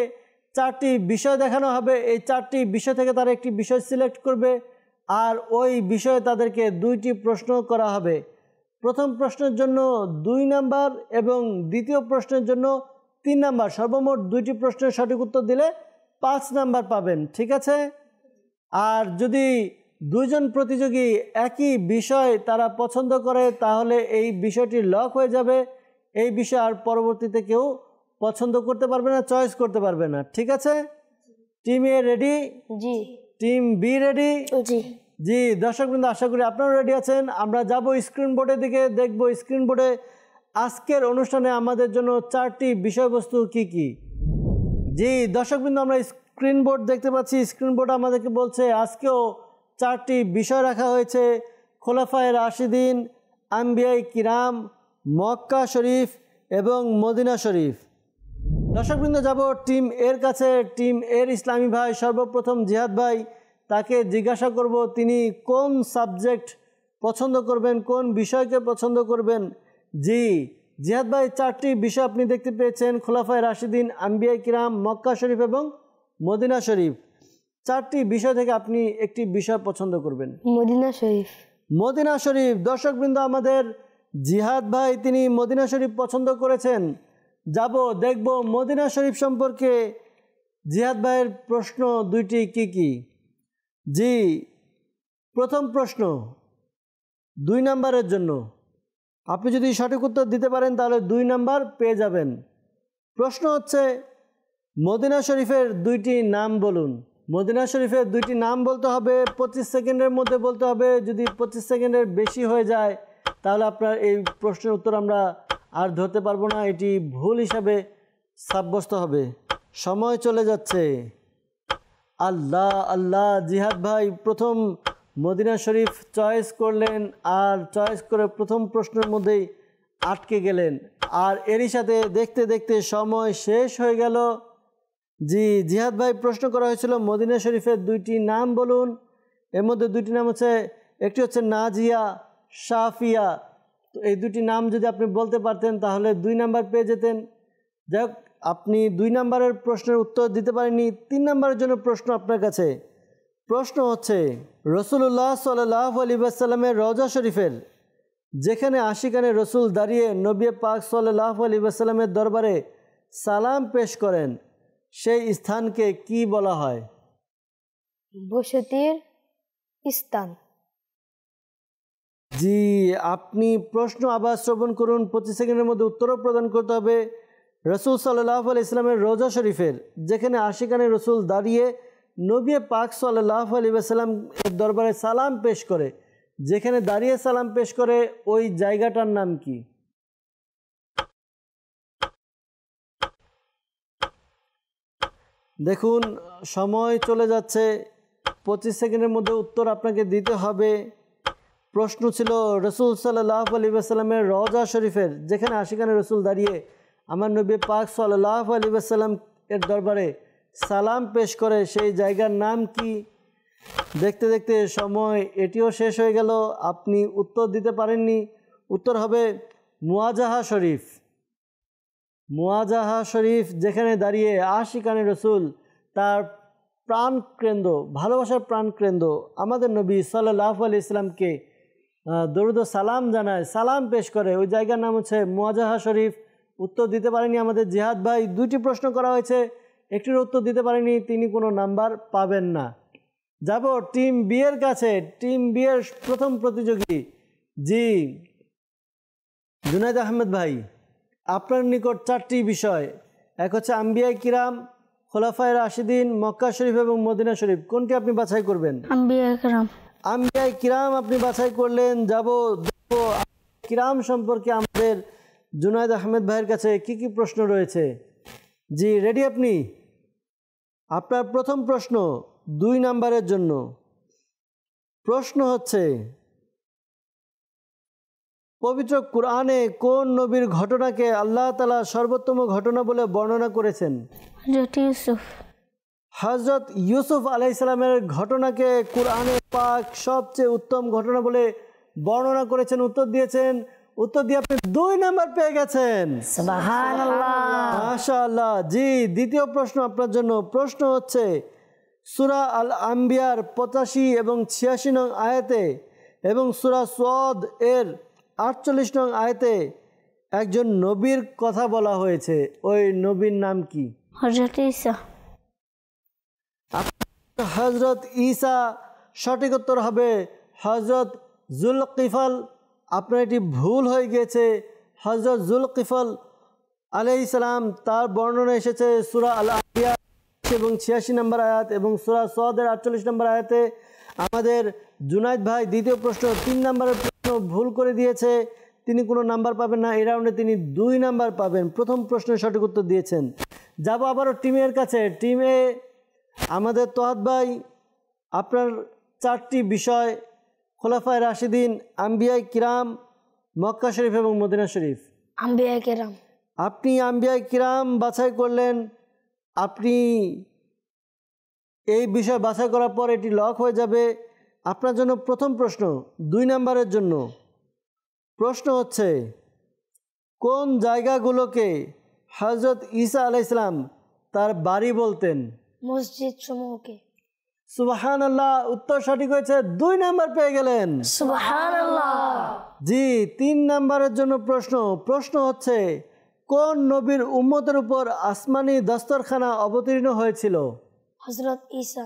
4টি বিষয় দেখানো হবে। এই 4টি বিষয় থেকে তারা একটি বিষয় সিলেক্ট করবে আর ওই বিষয়ে তাদেরকে 2টি প্রশ্ন করা হবে। প্রথম প্রশ্নের জন্য 2 নাম্বার এবং দ্বিতীয় প্রশ্নের জন্য 3 নাম্বার, সর্বমোট 2টি প্রশ্নের সঠিক উত্তর দিলে 5 নাম্বার পাবেন, ঠিক আছে? আর যদি 2 জন প্রতিযোগী একই বিষয় তারা পছন্দ করে তাহলে এই বিষয়টি লক হয়ে যাবে। এই বিষয় আর পরবর্তীতে কেউ পছন্দ করতে পারবে না, চয়েস করতে পারবে না, ঠিক আছে? Team A ready? জি। Team B ready? জি। জি দর্শকবৃন্দ, আশা করি আপনারা রেডি আছেন। আমরা যাব স্ক্রিন বোর্ডের দিকে, দেখব স্ক্রিন বোর্ডে আজকের অনুষ্ঠানে আমাদের জন্য 4টি বিষয়বস্তু কি কি। জি দর্শকবৃন্দ, আমরা স্ক্রিন বোর্ড দেখতে পাচ্ছি। স্ক্রিন বোর্ড আমাদেরকে বলছে আজকেও 4টি বিষয় রাখা হয়েছে: খোলাফায়ে রাশিদিন, আম্বিয়ায়ে কিরাম, মক্কা শরীফ এবং মদিনা শরীফ। দর্শকবৃন্দ, যাব টিম এর কাছে। টিম এর ইসলামী ভাই সর্বপ্রথম জিহাদ ভাই, তাকে জিজ্ঞাসা করব তিনি কোন সাবজেক্ট পছন্দ করবেন, কোন বিষয়কে পছন্দ করবেন। জি জিহাদ ভাই, 4টি বিষয় আপনি দেখতে পেয়েছেন: খোলাফায়ে রাশিদিন, আম্বিয়ায়ে কিরাম, মক্কা শরীফ এবং মদিনা শরীফ। 4টি বিষয় থেকে আপনি একটি বিষয় পছন্দ করবেন। মদিনা শরীফ। মদিনা শরীফ। দর্শকবৃন্দ, আমাদের জিহাদ ভাই তিনি মদিনা শরীফ পছন্দ করেছেন। যাব দেখব মদিনা শরীফ সম্পর্কে জিহাদ ভাইয়ের প্রশ্ন 2টি কি কি। জি প্রথম প্রশ্ন 2 নাম্বারের জন্য, আপনি যদি সঠিক উত্তর দিতে পারেন তাহলে 2 নাম্বার পেয়ে যাবেন। প্রশ্ন হচ্ছে মদিনা শরীফের 2টি নাম বলুন। মদিনা শরীফের 2টি নাম বলতে হবে, 25 সেকেন্ডের মধ্যে বলতে হবে। যদি 25 সেকেন্ডের বেশি হয়ে যায় তাহলে আপনার এই প্রশ্নের উত্তর আমরা আর ধরতে পারবো না, এটি ভুল হিসাবে সাব্যস্ত হবে। সময় চলে যাচ্ছে। আল্লাহ আল্লাহ, জিহাদ ভাই প্রথম মদিনা শরীফ চয়েস করলেন আর চয়েস করে প্রথম প্রশ্নের মধ্যেই আটকে গেলেন। আর এরই সাথে দেখতে দেখতে সময় শেষ হয়ে গেল। জি জিহাদ ভাই, প্রশ্ন করা হয়েছিল মদিনা শরীফের 2টি নাম বলুন। এর মধ্যে 2টি নাম হচ্ছে, একটি হচ্ছে নাজিয়া, সাফিয়া। তো এই 2টি নাম যদি আপনি বলতে পারতেন তাহলে 2 নাম্বার পেয়ে যেতেন। যাই হোক, আপনি 2 নাম্বারের প্রশ্নের উত্তর দিতে পারেননি। 3 নাম্বারের জন্য প্রশ্ন আপনার কাছে। প্রশ্ন হচ্ছে রাসূলুল্লাহ সাল্লাল্লাহু আলাইহি ওয়াসাল্লামের রওজা শরীফের যেখানে আশিকানে রসুল দাঁড়িয়ে নবী পাক সাল্লাল্লাহু আলাইহি ওয়াসাল্লামের দরবারে সালাম পেশ করেন, সেই স্থানকে কি বলা হয়? বসতির স্থান। জি আপনি প্রশ্ন আবার শ্রবণ করুন, 25 সেকেন্ডের মধ্যে উত্তরও প্রদান করতে হবে। রসুল সাল্লাল্লাহু আলাইহি ওয়াসাল্লামের রওজা শরীফের যেখানে আশিকানে রসুল দাঁড়িয়ে নবী পাক সাল্লাল্লাহু আলাইহি ওয়াসাল্লাম এর দরবারে সালাম পেশ করে, যেখানে দাঁড়িয়ে সালাম পেশ করে ওই জায়গাটার নাম কি? দেখুন সময় চলে যাচ্ছে, 25 সেকেন্ডের মধ্যে উত্তর আপনাকে দিতে হবে। প্রশ্ন ছিল রসুল সাল্লাল্লাহু আলাইহি ওয়াসাল্লামের রওজা শরীফের যেখানে আশিকানে রসুল দাঁড়িয়ে আমার নবী পাক সাল্লাল্লাহু আলাইহি ওয়াসাল্লাম এর দরবারে সালাম পেশ করে, সেই জায়গার নাম কি? দেখতে দেখতে সময় এটিও শেষ হয়ে গেল, আপনি উত্তর দিতে পারেননি। উত্তর হবে মুওয়াজাহা শরীফ। মুওয়াজাহা শরীফ যেখানে দাঁড়িয়ে আশিকানে রসুল তার প্রাণকেন্দ্র, ভালোবাসার প্রাণকেন্দ্র আমাদের নবী সাল্লাল্লাহু আলাইহি ওয়াসাল্লামকে দরুদ ও সালাম জানায়, সালাম পেশ করে, ওই জায়গার নাম হচ্ছে মুওয়াজাহা শরীফ। উত্তর দিতে পারেনি আমাদের জিহাদ ভাই। 2টি প্রশ্ন করা হয়েছে, একটির উত্তর দিতে পারেনি, তিনি কোনো নাম্বার পাবেন না। যাব টিম বি এর কাছে। টিম বি এর প্রথম প্রতিযোগী জি জুনায়েদ আহমেদ ভাই, আপনার নিকট 4টি বিষয়, এক হচ্ছে আম্বিয়ায়ে কিরাম, খোলাফায়ে রাশিদিন, মক্কা শরীফ এবং মদিনা শরীফ। কোনটি আপনি বাছাই করবেন? আম্বিয়ায়ে কিরাম। আম্বিয়ায়ে কিরাম আপনি বাছাই করলেন। যাব দেখো কিরাম সম্পর্কে আমাদের জুনায়েদ আহমেদ ভাইয়ের কাছে কি কি প্রশ্ন রয়েছে। জি রেডি আপনি? আপনার প্রথম প্রশ্ন 2 নাম্বারের জন্য। প্রশ্ন হচ্ছে পবিত্র কোরআনে কোন নবীর ঘটনাকে আল্লাহ তাআলা সর্বোত্তম ঘটনা বলে বর্ণনা করেছেন? হযরত ইউসুফ। হযরত ইউসুফ আলাইহিস সালামের ঘটনাকে কোরআনে পাক সবচেয়ে উত্তম ঘটনা বলে বর্ণনা করেছেন। উত্তর দিয়েছেন, উত্তর দিয়ে আপনি 2 নাম্বার পেয়ে গেছেন। সুবহানাল্লাহ। মাশাআল্লাহ। জি, দ্বিতীয় প্রশ্ন আপনার জন্য। প্রশ্ন হচ্ছে সূরা আল আম্বিয়ার 85 এবং 86 নং আয়াতে এবং সূরা সদ এর 48 নং আয়াতে একজন নবীর কথা বলা হয়েছে। ওই নবীর নাম কি? হযরত ঈসা। হযরত ঈসা। সঠিক উত্তর হবে হযরত জুলকিফল। আপনার এটি ভুল হয়ে গিয়েছে। হযরত জুলকিফল আলাইহিস সালাম, তার বর্ণনা এসেছে সূরা আল আম্বিয়া এবং 86 নম্বর আয়াত এবং সূরা সদের 48 নম্বর আয়াতে। আমাদের জুনাইদ ভাই দ্বিতীয় প্রশ্ন 3 নম্বরের প্রশ্ন ভুল করে দিয়েছে, তিনি কোনো নাম্বার পাবেন না। এই রাউন্ডে তিনি 2 নাম্বার পাবেন। প্রথম প্রশ্নের সঠিক উত্তর দিয়েছেন। যাব আবারও টিমের কাছে। টিমে আমাদের তোহাদ ভাই, আপনার 4টি বিষয় খোলাফায়ে রাশিদিন, আম্বিয়ায়ে কিরাম, মক্কা শরীফ এবং মদিনা শরীফ। আম্বিয়ায়ে কিরাম। আপনি আম্বিয়ায়ে কিরাম বাছাই করলেন। আপনি এই বিষয় বাছাই করার পর এটি লক হয়ে যাবে। আপনার জন্য প্রথম প্রশ্ন 2 নাম্বারের জন্য। প্রশ্ন হচ্ছে কোন জায়গাগুলোকে হযরত ঈসা আলাইহিস সালাম তার বাড়ি বলতেন? মসজিদ সমূহকে। সুবহানাল্লাহ। উত্তর সঠিক হয়েছে, 2 নাম্বার পেয়ে গেলেন। সুবহানাল্লাহ। জি, 3 নাম্বারের জন্য প্রশ্ন। প্রশ্ন হচ্ছে কোন নবীর উম্মতের উপর আসমানি দস্তরখানা অবতীর্ণ হয়েছিল? হযরত ঈসা।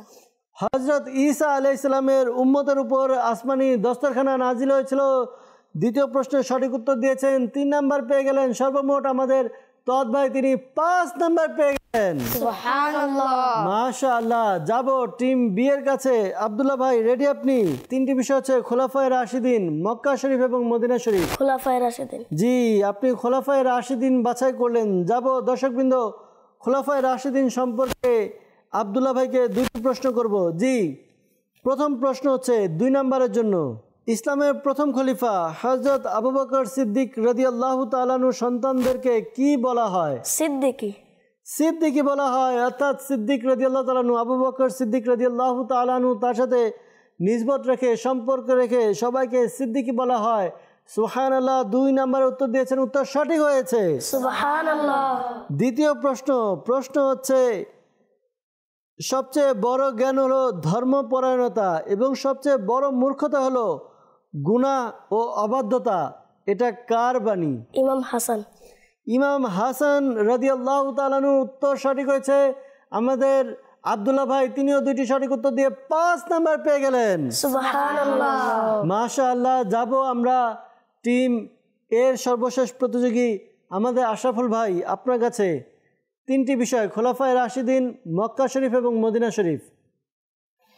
হযরত ঈসা আলাইহিস সালামের উম্মতের উপর আসমানি দস্তরখানা নাজিল হয়েছিল। দ্বিতীয় প্রশ্নের সঠিক উত্তর দিয়েছেন, 3 নাম্বার পেয়ে গেলেন। সর্বমোট আমাদের তোহাদ ভাই তিনি 5 নাম্বার পেয়ে গেলেন। সুবহানাল্লাহ। মাশাআল্লাহ। যাব টিম বি এর কাছে। আব্দুল্লাহ ভাই, রেডি আপনি? 3টি বিষয় হচ্ছে খোলাফায়ে রাশিদিন, মক্কা শরীফ এবং মদিনা শরীফ। খোলাফায়ে রাশিদিন। জি, আপনি খোলাফায়ে রাশিদিন বাছাই করলেন। যাব দর্শকবৃন্দ, খোলাফায়ে রাশিদিন সম্পর্কে আব্দুল্লাহ ভাইকে 2টি প্রশ্ন করব। জি, প্রথম প্রশ্ন হচ্ছে 2 নাম্বারের জন্য। ইসলামের প্রথম খলিফা হযরত আবু বকর সিদ্দিক রাদিয়াল্লাহু তাআলা আনহু সন্তানদেরকে কি বলা হয়? সিদ্দিকী। সিদ্দিকী বলা হয়। অর্থাৎ সিদ্দিক রাদিয়াল্লাহু তাআলা আনহু, আবু বকর সিদ্দিক রাদিয়াল্লাহু তাআলা আনহু, তার সাথে নিসবত রেখে, সম্পর্ক রেখে সবাইকে সিদ্দিকী বলা হয়। সুবহানাল্লাহ। 2 নাম্বার উত্তর দিয়েছেন। উত্তর সঠিক হয়েছে। সুবহানাল্লাহ। দ্বিতীয় প্রশ্ন হচ্ছে সবচেয়ে বড় জ্ঞান হলো ধর্মপরায়ণতা এবং সবচেয়ে বড় মূর্খতা হলো গুনাহ ও অবাধ্যতা। এটা কার বাণী? ইমাম হাসান। ইমাম হাসান রাদিয়াল্লাহু তাআলা আনহু। উত্তর সঠিক হয়েছে। আমাদের আব্দুল্লাহ ভাই, তিনিও 2টি সঠিক উত্তর দিয়ে 5 নাম্বার পেয়ে গেলেন। সুবহানাল্লাহ। মাশাআল্লাহ। যাব আমরা টিম এর সর্বশেষ প্রতিযোগী আমাদের আশরাফুল ভাই, আপনার কাছে 3টি বিষয় খোলাফায়ে রাশিদিন, মক্কা শরীফ এবং মদিনা শরীফ।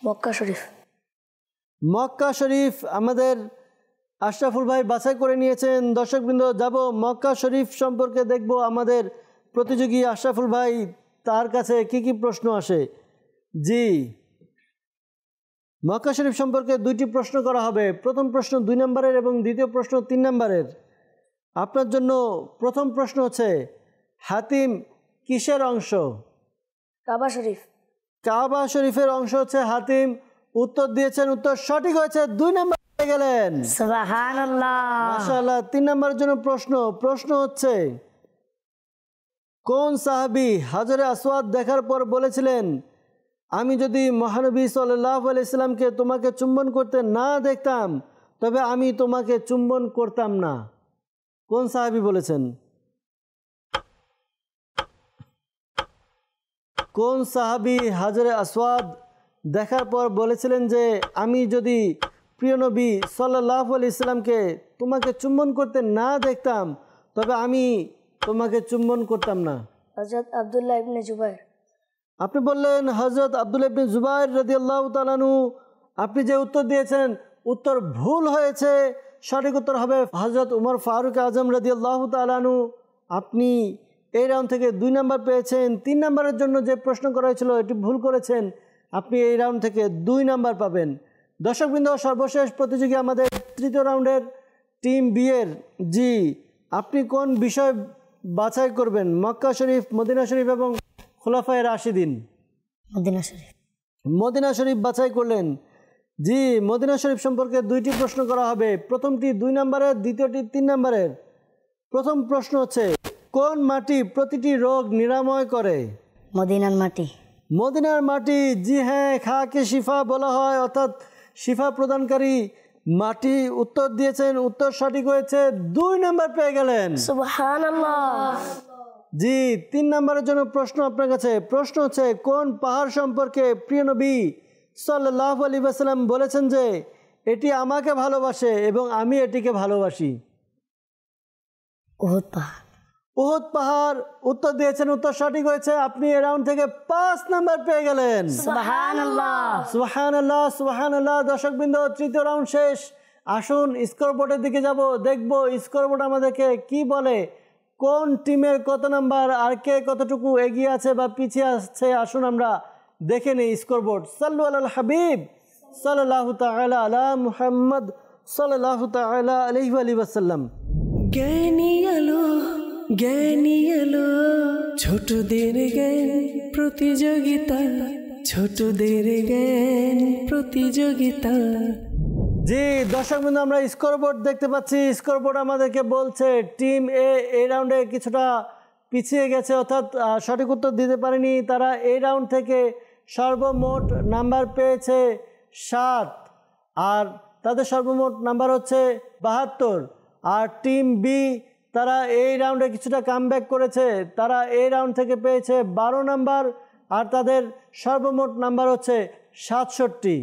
মক্কা শরীফ। মক্কা শরীফ আমাদের আশরাফুল ভাই বাছাই করে নিয়েছেন। দর্শকবৃন্দ, যাব মক্কা শরীফ সম্পর্কে দেখব আমাদের প্রতিযোগী আশরাফুল ভাই, তার কাছে কি কি প্রশ্ন আসে। জি, মক্কা শরীফ সম্পর্কে 2টি প্রশ্ন করা হবে। প্রথম প্রশ্ন 2 নম্বরের এবং দ্বিতীয় প্রশ্ন 3 নম্বরের। আপনার জন্য প্রথম প্রশ্ন হচ্ছে হাতিম কিসের অংশ? কাবা শরীফ। কাবা শরীফের অংশ হচ্ছে হাতিম। উত্তর দিয়েছেন। উত্তর সঠিক হয়েছে। 2 নাম্বার পেয়ে গেলেন। সুবহানাল্লাহ। মাশাআল্লাহ। 3 নম্বরের জন্য প্রশ্ন হচ্ছে কোন সাহাবী হাজরে আসওয়াদ দেখার পর বলেছিলেন, আমি যদি মহানবী সাল্লাল্লাহু আলাইহি সাল্লামকে তোমাকে চুম্বন করতে না দেখতাম তবে আমি তোমাকে চুম্বন করতাম না? কোন সাহাবী বলেছেন? কোন সাহাবী হাজরে আসওয়াদ দেখার পর বলেছিলেন যে আমি যদি প্রিয় নবী সাল্লাল্লাহু আলাইহি সাল্লামকে তোমাকে চুম্বন করতে না দেখতাম তবে আমি তোমাকে চুম্বন করতাম না? হযরত আব্দুল্লাহ ইবনে জুবাইর। আপনি বললেন হযরত আব্দুল্লাহ ইবনে জুবাইর রাদিয়াল্লাহু তাআলা আনহু। আপনি যে উত্তর দিয়েছেন উত্তর ভুল হয়েছে। সঠিক উত্তর হবে হযরত উমর ফারুক আজম রাদিয়াল্লাহু তাআলা আনহু। আপনি এই রাউন্ড থেকে 2 নাম্বার পেয়েছেন। 3 নাম্বারের জন্য যে প্রশ্ন করা হয়েছিল এটি ভুল করেছেন। আপনি এই রাউন্ড থেকে 2 নাম্বার পাবেন। দর্শকবৃন্দ, সর্বশেষ প্রতিযোগী আমাদের তৃতীয় রাউন্ডের টিম বি এর জি আপনি কোন বিষয় বাছাই করবেন? মক্কা শরীফ, মদিনা শরীফ এবং খোলাফায়ে রাশিদিন। মদিনা শরীফ। মদিনা শরীফ বাছাই করলেন। জি মদিনা শরীফ সম্পর্কে 2টি প্রশ্ন করা হবে, প্রথমটি 2 নম্বরের, দ্বিতীয়টি 3 নম্বরের। প্রথম প্রশ্ন হচ্ছে কোন মাটি প্রতিটি রোগ নিরাময় করে? মদিনার মাটি। মদিনার মাটি, জি হ্যাঁ, খাকে শিফা বলা হয়, অর্থাৎ শিফা প্রদানকারী মাটি। উত্তর দিয়েছেন, উত্তর সঠিক হয়েছে, 2 নম্বর পেয়ে গেলেন। সুবহানাল্লাহ। জি 3 নম্বরের জন্য প্রশ্ন আপনার কাছে। প্রশ্ন হচ্ছে কোন পাহাড় সম্পর্কে প্রিয় নবী সাল্লাল্লাহু আলাইহি ওয়াসাল্লাম বলেছেন যে এটি আমাকে ভালোবাসে এবং আমি এটিকে ভালোবাসি? উহুদ পাহাড়। উহুদ পাহাড়। উত্তর দিয়েছেন, উত্তর সঠিক হয়েছে, আপনি এই রাউন্ড থেকে 5 নম্বর পেয়ে গেলেন। সুবহানাল্লাহ। সুবহানাল্লাহ, সুবহানাল্লাহ। দর্শকবৃন্দ, তৃতীয় রাউন্ড শেষ। আসুন স্কোরবোর্ডের দিকে যাব, দেখব স্কোরবোর্ড আমাদেরকে কি বলে, কোন টিমের কত নাম্বার আর কে কতটুকু এগিয়ে আছে বা পিছিয়ে আছে। আসুন আমরা দেখে নিই স্কোরবোর্ড। সাল্লু আলাল হাবিব সাল্লাল্লাহু তাআলা আলা মুহাম্মদ সাল্লাল্লাহু তাআলা আলাইহি ওয়া সাল্লাম। জ্ঞানী আলো, জ্ঞানী আলো, ছোটদের জ্ঞান প্রতিযোগিতা, ছোটদের জ্ঞান প্রতিযোগিতা। জি দর্শকবৃন্দ, আমরা স্কোরবোর্ড দেখতে পাচ্ছি। স্কোরবোর্ড আমাদেরকে বলছে টিম এ এই রাউন্ডে কিছুটা পিছিয়ে গেছে, অর্থাৎ সঠিক উত্তর দিতে পারেনি। তারা এই রাউন্ড থেকে সর্বমোট নাম্বার পেয়েছে 7, আর তাদের সর্বমোট নাম্বার হচ্ছে 72। আর টিম বি তারা এই রাউন্ডে কিছুটা কামব্যাক করেছে, তারা এই রাউন্ড থেকে পেয়েছে 12 নাম্বার, আর তাদের সর্বমোট নাম্বার হচ্ছে 67।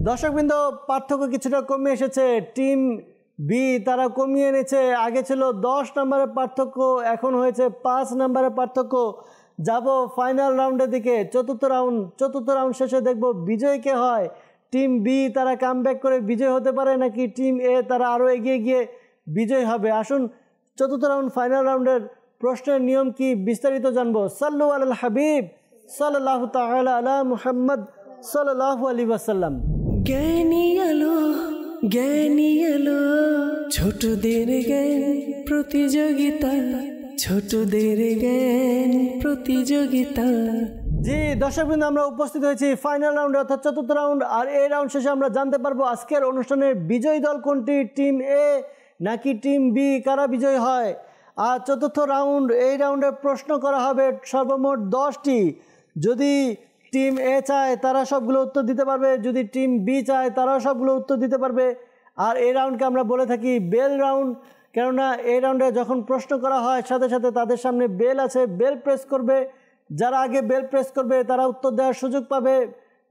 দর্শকবৃন্দ, পার্থক্য কিছুটা কমে এসেছে। টিম বি তারা কমিয়ে এনেছে, আগে ছিল 10 নম্বরের পার্থক্য, এখন হয়েছে 5 নম্বরের পার্থক্য। যাব ফাইনাল রাউন্ডের দিকে, চতুর্থ রাউন্ড শেষে দেখব বিজয় কে হয়। টিম বি তারা কামব্যাক করে বিজয় হতে পারে, নাকি টিম এ তারা আরও এগিয়ে গিয়ে বিজয় হবে। আসুন চতুর্থ রাউন্ড, ফাইনাল রাউন্ডের প্রশ্নের নিয়ম কি বিস্তারিত জানবো। সাল্লু আলাল হাবিব সাল্লাল্লাহু তাআলা আলা মুহাম্মদ সাল্লাল্লাহু আলাইহি ওয়াসাল্লাম। জ্ঞানী আলো, জ্ঞানী আলো, ছোটদের জ্ঞান প্রতিযোগিতা, ছোটদের জ্ঞান প্রতিযোগিতা। জি দর্শকবৃন্দ, আমরা উপস্থিত হয়েছি ফাইনাল রাউন্ডে, অর্থাৎ চতুর্থ রাউন্ড। আর এই রাউন্ড শেষে আমরা জানতে পারবো আজকের অনুষ্ঠানের বিজয়ী দল কোনটি, টিম এ নাকি টিম বি, কারা বিজয়ী হয়। আর চতুর্থ রাউন্ড, এই রাউন্ডে প্রশ্ন করা হবে সর্বমোট 10টি। যদি টিম এ চায় তারা সবগুলো উত্তর দিতে পারবে, যদি টিম বি চায় তারাও সবগুলো উত্তর দিতে পারবে। আর এই রাউন্ডকে আমরা বলে থাকি বেল রাউন্ড, কেননা এই রাউন্ডে যখন প্রশ্ন করা হয় সাথে সাথে তাদের সামনে বেল আছে, বেল প্রেস করবে। যারা আগে বেল প্রেস করবে তারা উত্তর দেওয়ার সুযোগ পাবে,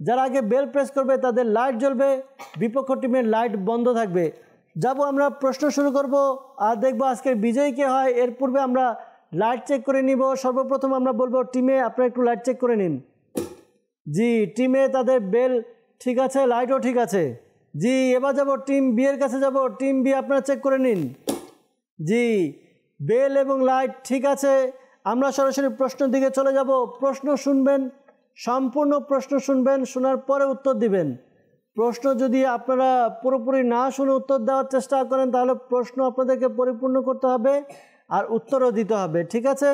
যারা আগে বেল প্রেস করবে তাদের লাইট জ্বলবে, বিপক্ষ টিমের লাইট বন্ধ থাকবে। যাব আমরা প্রশ্ন শুরু করব আর দেখব আজকের বিজয়ী কে হয়। এর পূর্বে আমরা লাইট চেক করে নিব। সর্বপ্রথম আমরা বলবো টিমে আপনারা একটু লাইট চেক করে নিন। জি টিমে তাদের বেল ঠিক আছে, লাইটও ঠিক আছে। জি এবার যাব টিম বি এর কাছে যাব। টিম বি আপনারা চেক করে নিন। জি বেল এবং লাইট ঠিক আছে। আমরা সরাসরি প্রশ্নের দিকে চলে যাব। প্রশ্ন শুনবেন, সম্পূর্ণ প্রশ্ন শুনবেন, শোনার পরে উত্তর দিবেন। প্রশ্ন যদি আপনারা পুরোপুরি না শুনে উত্তর দেওয়ার চেষ্টা করেন তাহলে প্রশ্ন আপনাদেরকে পরিপূর্ণ করতে হবে আর উত্তরও দিতে হবে, ঠিক আছে?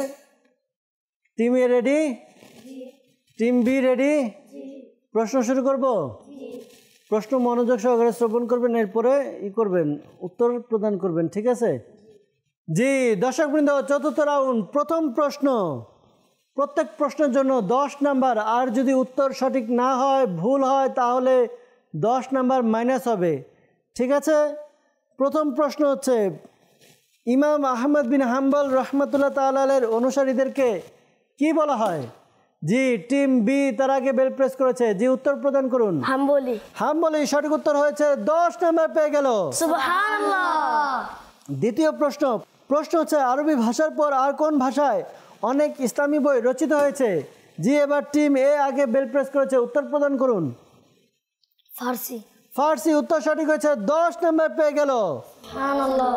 Team A ready? Team B ready? প্রশ্ন শুরু করব। প্রশ্ন মনোযোগ সহকারে শ্রবণ করবেন, এরপরে করবেন, উত্তর প্রদান করবেন, ঠিক আছে? জি দর্শকবৃন্দ, চতুর্থ রাউন্ড, প্রথম প্রশ্ন। প্রত্যেক প্রশ্নের জন্য 10 নাম্বার, আর যদি উত্তর সঠিক না হয়, ভুল হয়, তাহলে 10 নাম্বার মাইনাস হবে, ঠিক আছে? প্রথম প্রশ্ন হচ্ছে ইমাম আহমদ বিন হাম্বল রহমতুল্লাহ তাআলার অনুসারীদেরকে কি বলা হয়? জি টিম বি তার আগে বেল প্রেস করেছে। জি উত্তর প্রদান করুন। হাম্বলি। হাম্বলি সঠিক উত্তর হয়েছে, 10 নাম্বার পেয়ে গেল। সুবহানাল্লাহ। দ্বিতীয় প্রশ্ন। প্রশ্ন হচ্ছে আরবি ভাষার পর আর কোন ভাষায় অনেক ইসলামী বই রচিত হয়েছে? জি এবার টিম এ আগে বেল প্রেস করেছে, উত্তর প্রদান করুন। ফার্সি। ফার্সি উত্তর সঠিক হয়েছে, 10 নাম্বার পেয়ে গেল। সুবহানাল্লাহ।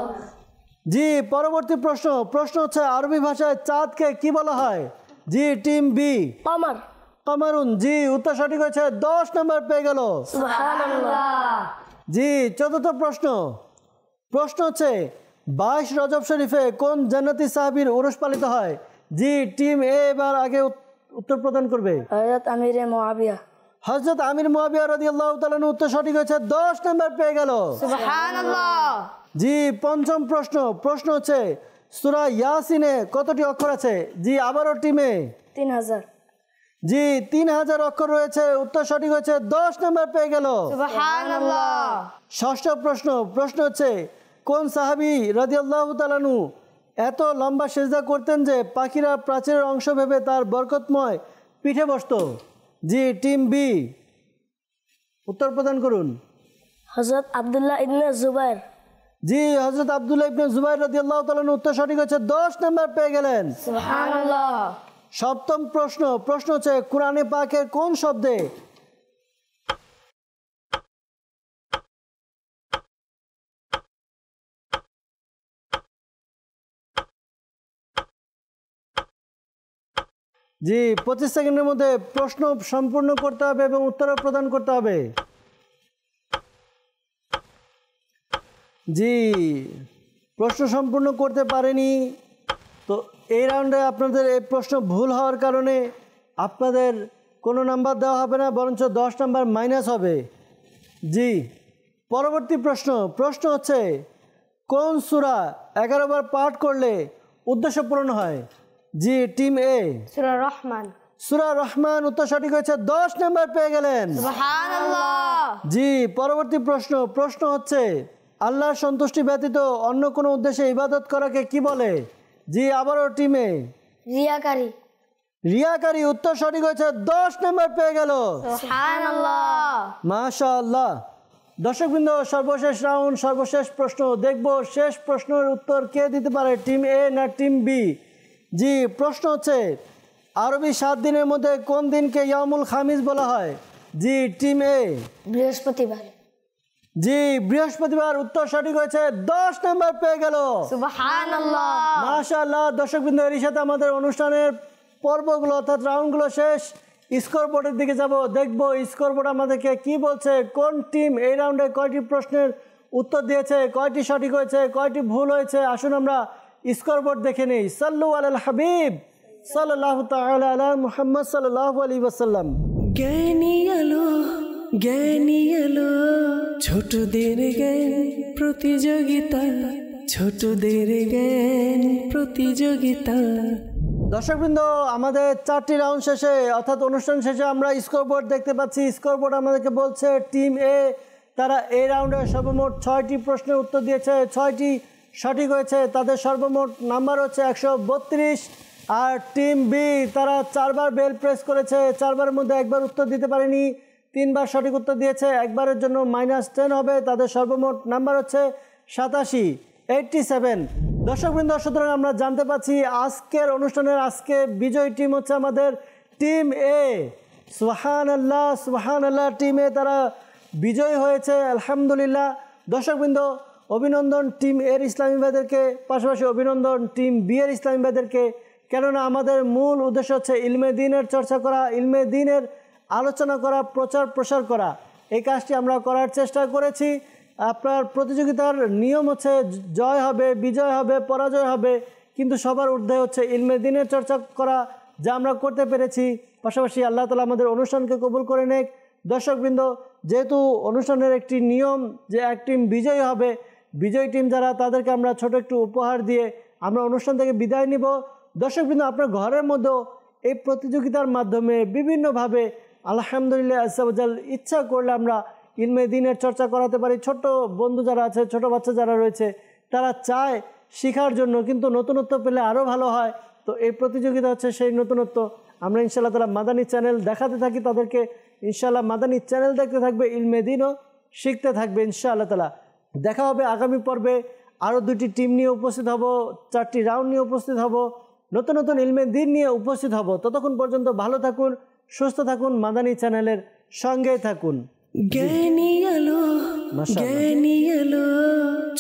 জি পরবর্তী প্রশ্ন। প্রশ্ন হচ্ছে আরবি ভাষায় চাঁদকে কি বলা হয়? জি টিম বি কমর। কমারুন। জি উত্তর সঠিক হয়েছে, 10 নাম্বার পেয়ে গেল। সুবহানাল্লাহ। জি চতুর্থ প্রশ্ন। প্রশ্ন হচ্ছে 22 রজব শরীফে কোন জান্নাতি সাহাবীর উরস পালিত হয়? জি, টিম এ এবার আগে উত্তর প্রদান করবে। হযরত আমির মুআবিয়া। হযরত আমির মুআবিয়া রাদিয়াল্লাহু তাআলা আনহু, উত্তর সঠিক হয়েছে, 10 নাম্বার পেয়ে গেল। সুবহানাল্লাহ। জি, পঞ্চম প্রশ্ন হচ্ছে সূরা ইয়াসিনে কতটি অক্ষর আছে? জি, আবারও টিমে 3000। জি, 3000 অক্ষর রয়েছে, উত্তর সঠিক হয়েছে, 10 নাম্বার পেয়ে গেল। সুবহানাল্লাহ। ষষ্ঠ প্রশ্ন হচ্ছে কোন সাহাবী রাদিয়াল্লাহু তাআলা আনহু এত লম্বা সেজদা করতেন যে পাখিরা প্রাচীরের অংশ ভেবে তার বরকতময় পিঠে বসতো? জি, টিম বি, উত্তর প্রদান করুন। হযরত আব্দুল্লাহ ইবনে জুবাইর। জি, হযরত আব্দুল্লাহ ইবনে জুবাইর রাদিয়াল্লাহু তাআলা আনহু, উত্তর সঠিক হচ্ছে, 10 নাম্বার পেয়ে গেলেন। সুবহানাল্লাহ। সপ্তম প্রশ্ন হচ্ছে কোরআনে পাকের কোন শব্দে জি 25 সেকেন্ডের মধ্যে প্রশ্ন সম্পূর্ণ করতে হবে এবং উত্তর প্রদান করতে হবে। জি, প্রশ্ন সম্পূর্ণ করতে পারেনি, তো এই রাউন্ডে আপনাদের এই প্রশ্ন ভুল হওয়ার কারণে আপনাদের কোনো নাম্বার দেওয়া হবে না, বরঞ্চ 10 নাম্বার মাইনাস হবে। জি, পরবর্তী প্রশ্ন হচ্ছে কোন সূরা 11 বার পাঠ করলে উদ্দেশ্য পূরণ হয়? জি, টিম এ সূরা রহমান। সূরা রহমান, উত্তর সঠিক হয়েছে, 10 নাম্বার পেয়ে গেলেন। সুবহানাল্লাহ। জি, পরবর্তী প্রশ্ন হচ্ছে আল্লাহর সন্তুষ্টি ব্যতীত অন্য কোনো উদ্দেশ্যে ইবাদত করাকে কি বলে? জি, আবারও টিমে রিয়াকারী, উত্তর সঠিক হয়েছে, 10 নাম্বার পেয়ে গেল। সুবহানাল্লাহ। মাশাআল্লাহ। দর্শকবৃন্দ, সর্বশেষ রাউন্ড, সর্বশেষ প্রশ্ন দেখব, শেষ প্রশ্নের উত্তর কে দিতে পারে, টিম এ না টিম বি? জি, প্রশ্ন হচ্ছে আরবি 7 দিনের মধ্যে কোন দিনকে ইয়ামুল খামিস বলা হয়? জি, টিম এ বৃহস্পতিবার। জি, বৃহস্পতিবার, উত্তর সঠিক হয়েছে, 10 নাম্বার পেয়ে গেল। সুবহানাল্লাহ। মাশাআল্লাহ। দর্শকবৃন্দ, এর সাথে আমাদের অনুষ্ঠানের পর্বগুলো অর্থাৎ রাউন্ডগুলো শেষ। স্কোর বোর্ডের দিকে যাব, দেখব স্কোর বোর্ড আমাদেরকে কি বলছে, কোন টিম এই রাউন্ডে কয়টি প্রশ্নের উত্তর দিয়েছে, কয়টি সঠিক হয়েছে, কয়টি ভুল হয়েছে। আসুন আমরা স্কোর বোর্ড দেখে নিই। সাল্লু আলাল হাবিব সাল্লাল্লাহু তাআলা আলা মুহাম্মদ সাল্লাল্লাহু আলাইহি ওয়াসাল্লাম। জ্ঞানী আলো ছোটদের জ্ঞান প্রতিযোগিতা, ছোটদের জ্ঞান প্রতিযোগিতা। দর্শকবৃন্দ, আমাদের 4টি রাউন্ড শেষে অর্থাৎ অনুষ্ঠান শেষে আমরা স্কোর বোর্ড দেখতে পাচ্ছি। স্কোর বোর্ড আমাদেরকে বলছে টিম এ তারা এই রাউন্ডে সর্বমোট 6টি প্রশ্নের উত্তর দিয়েছে, 6টি সঠিক হয়েছে, তাদের সর্বমোট নাম্বার হচ্ছে 132। আর টিম বি তারা 4বার বেল প্রেস করেছে, 4বারের মধ্যে 1বার উত্তর দিতে পারেনি, 3বার সঠিক উত্তর দিয়েছে, 1বারের জন্য -10 হবে, তাদের সর্বমোট নাম্বার হচ্ছে 87। দর্শকবৃন্দ, সুতরাং আমরা জানতে পাচ্ছি আজকের অনুষ্ঠানের বিজয়ী টিম হচ্ছে আমাদের টিম এ। সুবহানাল্লাহ, সুবহানাল্লাহ, টিম এ তারা বিজয়ী হয়েছে, আলহামদুলিল্লাহ। দর্শকবৃন্দ, অভিনন্দন টিম এর ইসলামী ভাইদেরকে, পাশাপাশি অভিনন্দন টিম বি এর ইসলামী ভাইদেরকে, কেননা আমাদের মূল উদ্দেশ্য হচ্ছে ইলমে দ্বীনের চর্চা করা, ইলমে দ্বীনের আলোচনা করা, প্রচার প্রসার করা। এই কাজটি আমরা করার চেষ্টা করেছি। আপনার প্রতিযোগিতার নিয়ম হচ্ছে জয় হবে, বিজয় হবে, পরাজয় হবে, কিন্তু সবার ঊর্ধ্বে হচ্ছে ইলমে দ্বীনের চর্চা করা, যা আমরা করতে পেরেছি। পাশাপাশি আল্লাহ তাআলা আমাদের অনুষ্ঠানকে কবুল করে নেক। দর্শকবৃন্দ, যেহেতু অনুষ্ঠানের একটি নিয়ম যে এক টিম বিজয়ী হবে, বিজয়ী টিম যারা তাদেরকে আমরা ছোট একটু উপহার দিয়ে আমরা অনুষ্ঠান থেকে বিদায় নিব। দর্শকবৃন্দ, আপনার ঘরের মধ্যেও এই প্রতিযোগিতার মাধ্যমে বিভিন্নভাবে আলহামদুলিল্লাহ আজ্জা ওয়া জাল ইচ্ছা করলে আমরা ইলমে দ্বীনের চর্চা করাতে পারি। ছোট বন্ধু যারা আছে, ছোট বাচ্চা যারা রয়েছে, তারা চায় শেখার জন্য, কিন্তু নতুনত্ব পেলে আরও ভালো হয়। তো এই প্রতিযোগিতা হচ্ছে সেই নতুনত্ব। আমরা ইনশাআল্লাহ তাআলা মাদানী চ্যানেল দেখাতে থাকি তাদেরকে, ইনশাআল্লাহ মাদানী চ্যানেল দেখতে থাকবে, ইলমে দ্বীনও শিখতে থাকবে ইনশাআল্লাহ তাআলা। দেখা হবে আগামী পর্বে, আরও 2টি টিম নিয়ে উপস্থিত হব, 4টি রাউন্ড নিয়ে উপস্থিত হব, নতুন নতুন ইলমে দ্বীন নিয়ে উপস্থিত হব। ততক্ষণ পর্যন্ত ভালো থাকুন, সুস্থ থাকুন, মাদানী চ্যানেলের সঙ্গেই থাকুন। জ্ঞানী আলো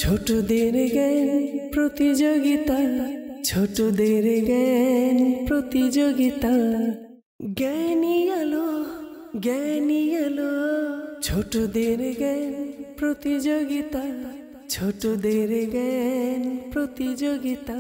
ছোটদের জ্ঞান প্রতিযোগিতা, ছোটদের জ্ঞান প্রতিযোগিতা। জ্ঞানী আলো ছোটদের জ্ঞান প্রতিযোগিতা, ছোটদের জ্ঞান প্রতিযোগিতা।